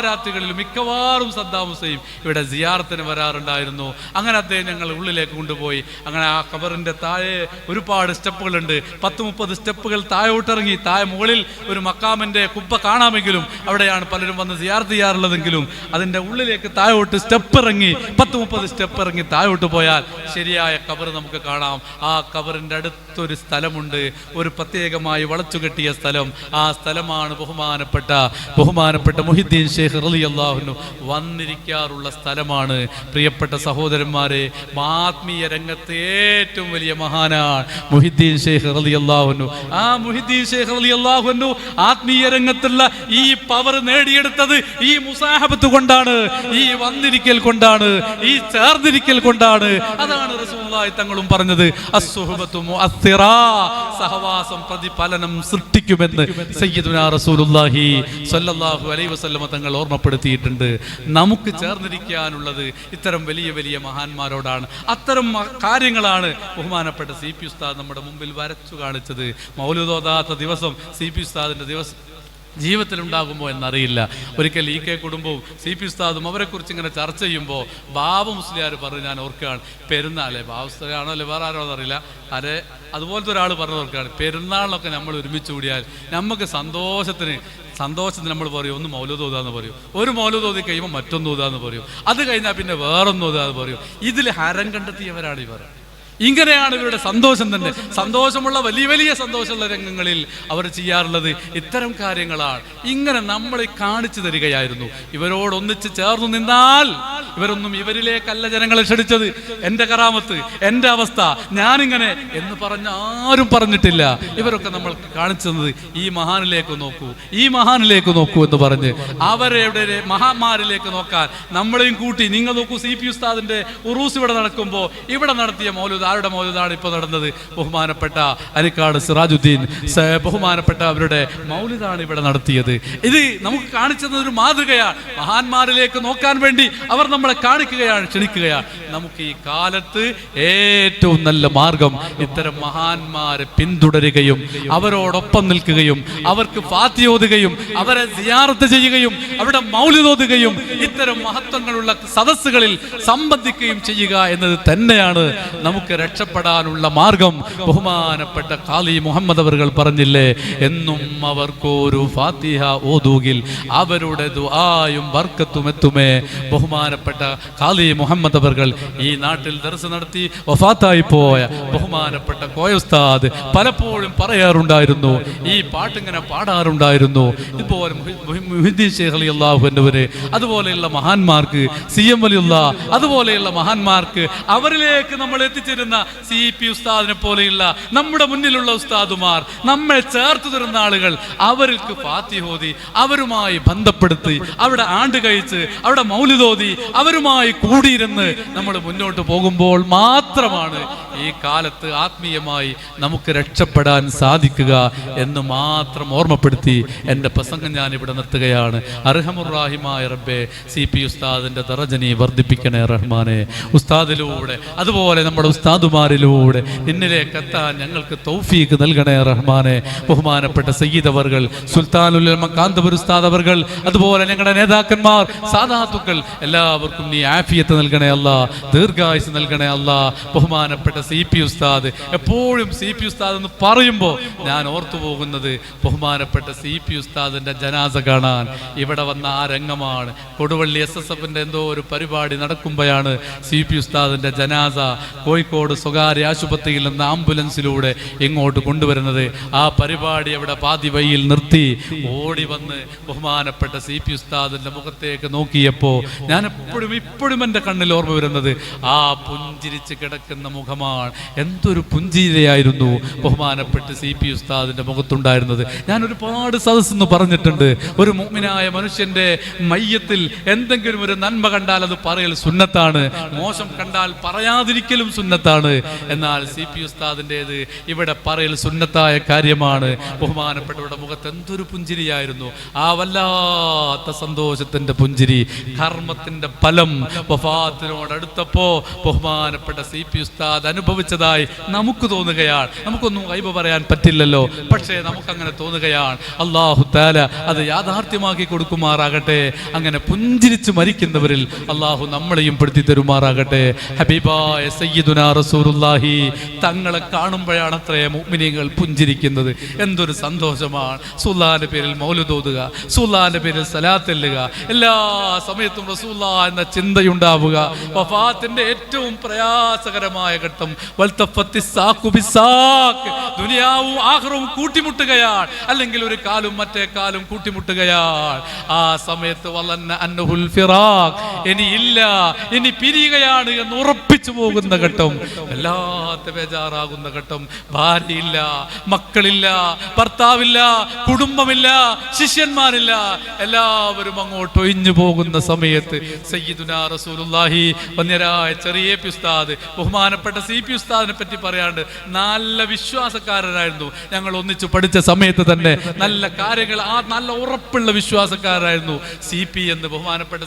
രാത്രികളിലും മിക്കവാറും സദ്ദാം ഹുസൈൻ ഇവിടെ സിയാറത്തിന് വരാറുണ്ടായിരുന്നു. അങ്ങനെ അദ്ദേഹം ഞങ്ങൾ ഉള്ളിലേക്ക് കൊണ്ടുപോയി. അങ്ങനെ ആ ഖബറിൻ്റെ താഴെ ഒരുപാട് സ്റ്റെപ്പുകളുണ്ട്, 10-30 സ്റ്റെപ്പുകൾ താഴോട്ടിറങ്ങി. താഴെ മുകളിൽ ഒരു മക്കാമിൻ്റെ കുബ്ബ കാണാമെങ്കിലും അവിടെയാണ് പലരും വന്ന് സിയാറത്ത് ചെയ്യാറുള്ളതെങ്കിലും അതിൻ്റെ ഉള്ളിലേക്ക് താഴോട്ട് സ്റ്റെപ്പ് ഇറങ്ങി 10-30 സ്റ്റെപ്പ് ഇറങ്ങി താഴോട്ട് പോയാൽ ശരിയായ ഖബർ നമുക്ക് കാണാം. ആ ഖബറിൻ്റെ അടുത്തൊരു സ്ഥലമുണ്ട്, ഒരു പ്രത്യേകമായി വളച്ചുകെട്ടിയ സ്ഥലം. ആ സ്ഥലമാണ് ബഹുമാനപ്പെട്ട മുഹിദ്ദീൻ ശൈഖ് റളിയല്ലാഹു അൻഹു വന്നിരിക്കാറുള്ള സ്ഥലമാണ്. പ്രിയപ്പെട്ട സഹോദരന്മാരെ, ആത്മീയ രംഗത്ത് ഏറ്റവും വലിയ മഹാനാണ് മുഹിദ്ദീൻ ശൈഖ് റളിയല്ലാഹു അൻഹു. ആ മുഹിദ്ദീൻ ശൈഖ് റളിയല്ലാഹു അൻഹു ആത്മീയ രംഗത്തുള്ള ഈ പവർ നേടിയെടുത്തത് ഈ മുസാഹബത്ത് കൊണ്ടാണ്, ഈ വന്നിരിക്കൽ കൊണ്ടാണ്, ഈ ചേർന്നിരിക്കൽ കൊണ്ടാണ്. അതാണ് റസൂലുള്ളാഹി തങ്ങളും പറഞ്ഞത്, അസ്സുഹബത്തു മുഅസ്സിറാ, സഹവാസം പ്രതിഫലനം സൃഷ്ടിക്കുമെന്ന് സയ്യിദുനാ റസൂലുള്ളാഹി സ്വല്ലല്ലാഹു അലൈഹി വസല്ലമ തങ്ങൾ ഓർമ്മപ്പെടുത്തിയിട്ടുണ്ട്. നമുക്ക് ചേർന്നിരിക്കാനുള്ളത് ഇത്തരം വലിയ വലിയ മഹാന്മാരോടാണ്. അത്തരം കാര്യങ്ങളാണ് ബഹുമാനപ്പെട്ട സി പി ഉസ്താദ് നമ്മുടെ മുമ്പിൽ വരച്ചു കാണിച്ചത്. മൗലൂദ് ഓതാത്ത ദിവസം സി പി ഉസ്താദിൻ്റെ ദിവസം ജീവിതത്തിലുണ്ടാകുമോ എന്നറിയില്ല. ഒരിക്കൽ ഇ കെ കുടുംബവും സി പി ഉസ്താദും അവരെക്കുറിച്ച് ഇങ്ങനെ ചർച്ച ചെയ്യുമ്പോൾ ബാബ മുസ്ലിയാർ പറഞ്ഞു, ഞാൻ ഓർക്കുകയാണ്, പെരുന്നാളെ ബാബ ഉസ്താദാണോ അല്ലെ വേറെ ആരോ എന്നറിയില്ല, അതുപോലത്തെ ഒരാൾ പറഞ്ഞു ഓർക്കുകയാണ്, പെരുന്നാളിനൊക്കെ നമ്മൾ ഒരുമിച്ച് കൂടിയാൽ നമുക്ക് സന്തോഷത്തിന് നമ്മൾ പറയും, ഒന്ന് മൗലൂദ് ഓതാന്ന് പറയും, ഒരു മൗലൂദ് ഓതി കഴിയുമ്പോൾ മറ്റൊന്ന് ഓതാന്ന് പറയും, അത് കഴിഞ്ഞാൽ പിന്നെ വേറൊന്നും ഓതാന്ന് പറയും. ഇതിൽ ഹരം കണ്ടെത്തിയവരാണ് ഇവർ. ഇങ്ങനെയാണ് ഇവരുടെ സന്തോഷം തന്നെ. സന്തോഷമുള്ള വലിയ വലിയ സന്തോഷമുള്ള രംഗങ്ങളിൽ അവർ ചെയ്യാറുള്ളത് ഇത്തരം കാര്യങ്ങളാണ്. ഇങ്ങനെ നമ്മളെ കാണിച്ചു തരികയായിരുന്നു. ഇവരോടൊന്നിച്ച് ചേർന്നു നിന്നാൽ ഇവരിലേക്കല്ല ജനങ്ങളെ ക്ഷണിച്ചത്. എൻ്റെ കറാമത്ത്, എൻ്റെ അവസ്ഥ, ഞാനിങ്ങനെ എന്ന് പറഞ്ഞ ആരും പറഞ്ഞിട്ടില്ല. ഇവരൊക്കെ നമ്മൾ കാണിച്ചു തന്നത് ഈ മഹാനിലേക്ക് നോക്കൂ, ഈ മഹാനിലേക്ക് നോക്കൂ എന്ന് പറഞ്ഞ് അവരുടെ മഹാന്മാരിലേക്ക് നോക്കാൻ നമ്മളെയും കൂട്ടി. നിങ്ങൾ നോക്കൂ, സി പി ഉസ്താദിന്റെ ഉറൂസ് ഇവിടെ നടക്കുമ്പോൾ ഇവിടെ നടത്തിയ മൗലൂദ് ആരുടെ മൗലൂദാണ് ഇപ്പോൾ നടന്നത്? ബഹുമാനപ്പെട്ട അരിക്കാട് സിറാജുദ്ദീൻ ബഹുമാനപ്പെട്ട അവരുടെ മൗലൂദാണ് ഇവിടെ നടത്തിയത്. ഇത് നമുക്ക് കാണിച്ചത് ഒരു മാതൃകയാണ്. മഹാന്മാരിലേക്ക് നോക്കാൻ വേണ്ടി അവർ നമ്മളെ കാണിക്കുകയാണ്, ക്ഷണിക്കുകയാണ്. നമുക്ക് ഈ കാലത്ത് ഏറ്റവും നല്ല മാർഗം ഇത്തരം മഹാന്മാരെ പിന്തുടരുകയും അവരോടൊപ്പം നിൽക്കുകയും അവർക്ക് ഫാത്തിഹ ഓതുകയും അവരെ സിയാറത്ത് ചെയ്യുകയും അവിടെ മൗലിദ് ഓതുകയും ഇത്തരം മഹത്വങ്ങളുള്ള സദസ്സുകളിൽ സംബന്ധിക്കുകയും ചെയ്യുക എന്നത് തന്നെയാണ് നമുക്ക് രക്ഷപ്പെടാനുള്ള മാർഗം. ബഹുമാനപ്പെട്ട ഖാലി മുഹമ്മദ് അവർകൾ പറഞ്ഞില്ലേ, എന്നും അവർക്കൊരു ഫാത്തിഹ ഓതുകിൽ അവരുടെ ദുആയും ബർക്കത്തും എത്തുമേ. ബഹുമാനപ്പെട്ട ബഹുമാനപ്പെട്ട ഖാലി മുഹമ്മദ് അവർകൾ ഈ നാട്ടിൽ ദർസ് നടത്തി വഫാത്തായി പോയ ബഹുമാനപ്പെട്ട കോയ ഉസ്താദ് പലപ്പോഴും പറയാറുണ്ടായിരുന്നു, ഈ പാട്ടിങ്ങനെ പാടാറുണ്ടായിരുന്നു. ഇതുപോലെ മുഹീദ്ദീൻ ശൈഖ് റളിയല്ലാഹു അൻഹുവിനെ അതുപോലെയുള്ള മഹാന്മാർക്ക്, CM വലിയുള്ള അതുപോലെയുള്ള മഹാന്മാർക്ക്, അവരിലേക്ക് നമ്മൾ എത്തിച്ചിരുന്ന CP ഉസ്താദിനെ പോലെയുള്ള നമ്മുടെ മുന്നിലുള്ള ഉസ്താദുമാർ, നമ്മെ ചേർത്ത് തരുന്ന ആളുകൾ, അവർക്ക് ഫാത്തിഹ ഓതി അവരുമായി ബന്ധപ്പെടുത്തി അവിടെ ആണ്ട് കഴിച്ച് അവിടെ മൗലിദോതി അവരുമായി കൂടിയിരുന്ന് നമ്മൾ മുന്നോട്ട് പോകുമ്പോൾ മാത്രമാണ് ഈ കാലത്ത് ആത്മീയമായി നമുക്ക് രക്ഷപ്പെടാൻ സാധിക്കുക എന്ന് മാത്രം ഓർമ്മപ്പെടുത്തി എൻ്റെ പ്രസംഗം ഞാൻ ഇവിടെ നിർത്തുകയാണ്. അർഹമുർറാഹിമായ റബ്ബേ, CP ഉസ്താദിന്റെ ദറജനി വർദ്ധിപ്പിക്കണേ റഹ്മാനെ. ഉസ്താദിലൂടെ അതുപോലെ നമ്മുടെ ഉസ്താദുമാരിലൂടെ നിന്നിലേക്ക് എത്താൻ ഞങ്ങൾക്ക് തൗഫീഖ് നൽകണേ റഹ്മാനെ. ബഹുമാനപ്പെട്ട സയ്യിദ് അവർകൾ, സുൽത്താനുൽ ഉലമ കാന്തപുർ ഉസ്താദ് അവർകൾ, അതുപോലെ ഞങ്ങളുടെ നേതാക്കന്മാർ, സാദാത്തുക്കൾ, എല്ലാവർക്കും നീ ആഫിയത്ത് നൽകണേ അല്ലാ, ദീർഘായുസ് നൽകണേ അല്ലാ. ബഹുമാനപ്പെട്ട CP ഉസ്താദ്, എപ്പോഴും CP ഉസ്താദ് എന്ന് പറയുമ്പോൾ ഞാൻ ഓർത്തു പോകുന്നത് ബഹുമാനപ്പെട്ട CP ഉസ്താദിന്റെ ജനാസ കാണാൻ ഇവിടെ വന്ന ആ രംഗമാണ്. കൊടുവള്ളി SSFന്റെ എന്തോ ഒരു പരിപാടി നടക്കുമ്പോഴാണ് CP ഉസ്താദിന്റെ ജനാസ കോഴിക്കോട് സ്വകാര്യ ആശുപത്രിയിൽ നിന്ന് ആംബുലൻസിലൂടെ ഇങ്ങോട്ട് കൊണ്ടുവരുന്നത്. ആ പരിപാടി അവിടെ പാതി വഴിയിൽ നിർത്തി ഓടി വന്ന് ബഹുമാനപ്പെട്ട CP ഉസ്താദിന്റെ മുഖത്തേക്ക് നോക്കിയപ്പോൾ ഞാൻ ഇപ്പോഴും എൻ്റെ കണ്ണിൽ ഓർമ്മ വരുന്നത് ആ പുഞ്ചിരിച്ച് കിടക്കുന്ന മുഖമാണ്. എന്തൊരു പുഞ്ചിരിയായിരുന്നു ബഹുമാനപ്പെട്ട CP ഉസ്താദിന്റെ മുഖത്തുണ്ടായിരുന്നത്. ഞാൻ ഒരുപാട് സദസ്സെന്ന് പറഞ്ഞിട്ടുണ്ട്, ഒരു മുഅ്മിനായ മനുഷ്യന്റെ മയ്യത്തിൽ എന്തെങ്കിലും ഒരു നന്മ കണ്ടാൽ അത് പറയൽ സുന്നത്താണ്, മോശം കണ്ടാൽ പറയാതിരിക്കലും സുന്നത്താണ്. എന്നാൽ CP ഉസ്താദിൻ്റെത് ഇവിടെ പറയൽ സുന്നത്തായ കാര്യമാണ്. ബഹുമാനപ്പെട്ടവരുടെ മുഖത്ത് എന്തൊരു പുഞ്ചിരിയായിരുന്നു, ആ വല്ലാത്ത സന്തോഷത്തിന്റെ പുഞ്ചിരി. കർമ്മത്തിന്റെ ഫലം വഫാത്തിനോടടുത്തപ്പോ ബഹുമാനപ്പെട്ട CP ഉസ്താദ് അനുഭവിച്ചതായി നമുക്ക് തോന്നുകയാണ്. നമുക്കൊന്നും ഗൈബ് പറയാൻ പറ്റില്ലല്ലോ, പക്ഷേ നമുക്കങ്ങനെ തോന്നുകയാണ്. അല്ലാഹു തആല അത് യാഥാർത്ഥ്യമാക്കി കൊടുക്കുമാറാകട്ടെ. അങ്ങനെ പുഞ്ചിരിച്ച് മരിക്കുന്നവരിൽ അല്ലാഹു നമ്മളെയും പെടുത്തി തരുമാറാകട്ടെ. ഹബീബായ സയ്യിദുനാ റസൂലുള്ളാഹി തങ്ങളെ കാണുമ്പോഴാണ് അത്രേ മുഅ്മിനീങ്ങൾ പുഞ്ചിരിക്കുന്നത്. എന്തൊരു സന്തോഷമാണ്. റസൂലുള്ളാഹിന്റെ പേരിൽ മൗലിദ് ഓതുക, റസൂലുള്ളാഹിന്റെ പേരിൽ സലാത്ത് ചെല്ലുക, എല്ലാ സമയത്തും റസൂലുള്ളാഹി എന്ന ചിന്തയുണ്ടാവുക. വഫാത്തിന്റെ ഏറ്റവും പ്രയാസകരമായ ഘട്ടം ദുനിയാവും ആഖിറവും കൂട്ടിമുട്ടുകയാണ്, അല്ലെങ്കിൽ ഒരു കാലും മറ്റേ കാലും കൂട്ടിമുട്ടുകയാണ്. ആ സമയത്ത് വലന്ന അന്നഹുൽ ഫിറാഖ്, ഇനി ഇല്ല, ഇനി പിരിയുകയാണ് എന്ന് ഉറപ്പിച്ചു പോകുന്ന ഘട്ടം, വല്ലാത്ത ബേജാറാകുന്ന ഘട്ടം. ഭാര്യയില്ല, മക്കളില്ല, ഭർത്താവില്ല, കുടുംബമില്ല, ശിഷ്യന്മാരില്ല, എല്ലാവരും അങ്ങോട്ട് ഒഴിഞ്ഞു പോകുന്ന സമയത്ത് സയ്യിദുനാ റസൂലുള്ളാഹി വന്യരായ ചെറിയ ഉസ്താദ്, ബഹുമാനപ്പെട്ട CP ഉസ്താദിനെ പറ്റി പറയാണ്ട് നല്ല വിശ്വാസക്കാരനായിരുന്നു. ഞങ്ങൾ ഒന്നിച്ചു പഠിച്ച സമയത്ത് തന്നെ നല്ല കാര്യങ്ങൾ, ആ നല്ല ഉറപ്പുള്ള വിശ്വാസക്കാരായിരുന്നു CP എന്ന് ബഹുമാനപ്പെട്ട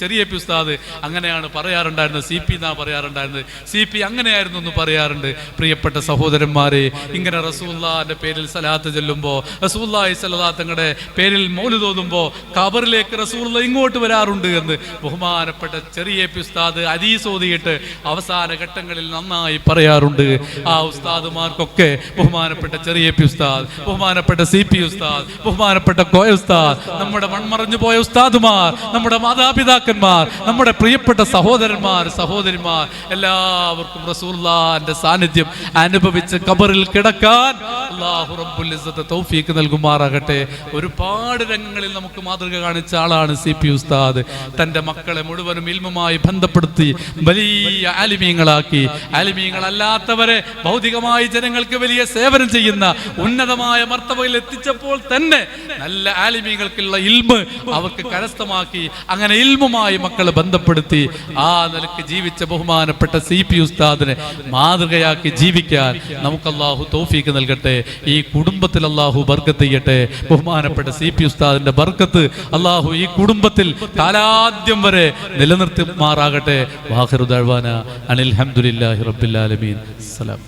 ചെറിയ ഉസ്താദ് അങ്ങനെയാണ് പറയാറുണ്ടായിരുന്നത്. CP എന്നാ പറയാറുണ്ടായിരുന്നത്. CP അങ്ങനെയായിരുന്നു എന്ന് പറയാറുണ്ട്. പ്രിയപ്പെട്ട സഹോദരന്മാരെ, ഇങ്ങനെ റസൂലുള്ളാഹിന്റെ പേരിൽ സലാത്ത് ചൊല്ലുമ്പോൾ, റസൂലുള്ളാഹി സ്വല്ലല്ലാഹു തങ്ങളുടെ പേരിൽ മൗലിദ് ഓതുമ്പോൾ ഖബറിലേക്ക് റസൂലുള്ളാഹി ഇങ്ങോട്ട് വരാറുണ്ട് എന്ന് ബഹുമാനപ്പെട്ട ചെറിയ ഉസ്താദ് ഹദീസ് ഓതിയിട്ട് അവസാന ഘട്ടങ്ങളിൽ നന്നായി പറയാറുണ്ട്. ആ ഉസ്താദുമാർക്കൊക്കെ ബഹുമാനപ്പെട്ട ചെറിയ ഉസ്താദ്, ബഹുമാനപ്പെട്ട CP ഉസ്താദ്, ബഹുമാനപ്പെട്ട കോയ ഉസ്താദ്, നമ്മുടെ മൺമറഞ്ഞു പോയ ഉസ്താദുമാർ, നമ്മുടെ മാതാപിതാക്കന്മാർ, നമ്മുടെ പ്രിയപ്പെട്ട സഹോദരന്മാർ, സഹോദരിമാർ, എല്ലാവർക്കും റസൂലുള്ളാഹിന്റെ സാന്നിധ്യം അനുഭവിച്ച് ഖബറിൽ കിടക്കാൻ അല്ലാഹു റബ്ബുൽ ഇസ്സത്ത് തൗഫീഖ് നൽകുമാറാകട്ടെ. ഒരുപാട് രംഗങ്ങളിൽ നമുക്ക് മാതൃക കാണിച്ച ആളാണ് CP ഉസ്താദ്. തന്റെ മക്കളെ മുഴുവനും ഇൽമുമായി ബന്ധപ്പെടുത്തി വലിയ ആലിമീങ്ങളാക്കി, ആലിമീങ്ങളല്ലാത്തവരെ ഭൗതികമായി ജനങ്ങൾക്ക് വലിയ സേവനം ചെയ്യുന്ന ഉന്നതമായ മർത്തബയിൽ എത്തിച്ചപ്പോൾ തന്നെ നല്ല ആലിമീങ്ങൾക്കുള്ള ഇൽമ് അവർക്ക് കരസ്ഥമാക്കി. അങ്ങനെ ഇൽമുമായി മക്കളെ ബന്ധപ്പെടുത്തി ആ നിലക്ക് ജീവിച്ച ബഹുമാനപ്പെട്ട CP ഉസ്താദിനെ മാതൃകയാക്കി ജീവിക്കാൻ നമുക്ക് അല്ലാഹു തൗഫീഖ് നൽകട്ടെ. ഈ കുടുംബത്തിൽ അല്ലാഹു ബർക്കത്ത് ചെയ്യട്ടെ. ബഹുമാനപ്പെട്ട CP ഉസ്താദിന്റെ ബർക്കത്ത് അല്ലാഹു ഈ കുടുംബത്തിൽ കാലാദ്യം വരെ നിലനിർത്തുമാറാകട്ടെ. വാഖിറു ദഅ്വാനാ അനിൽ ഹംദുലില്ലാഹി റബ്ബിൽ ആലമീൻ. സലാം.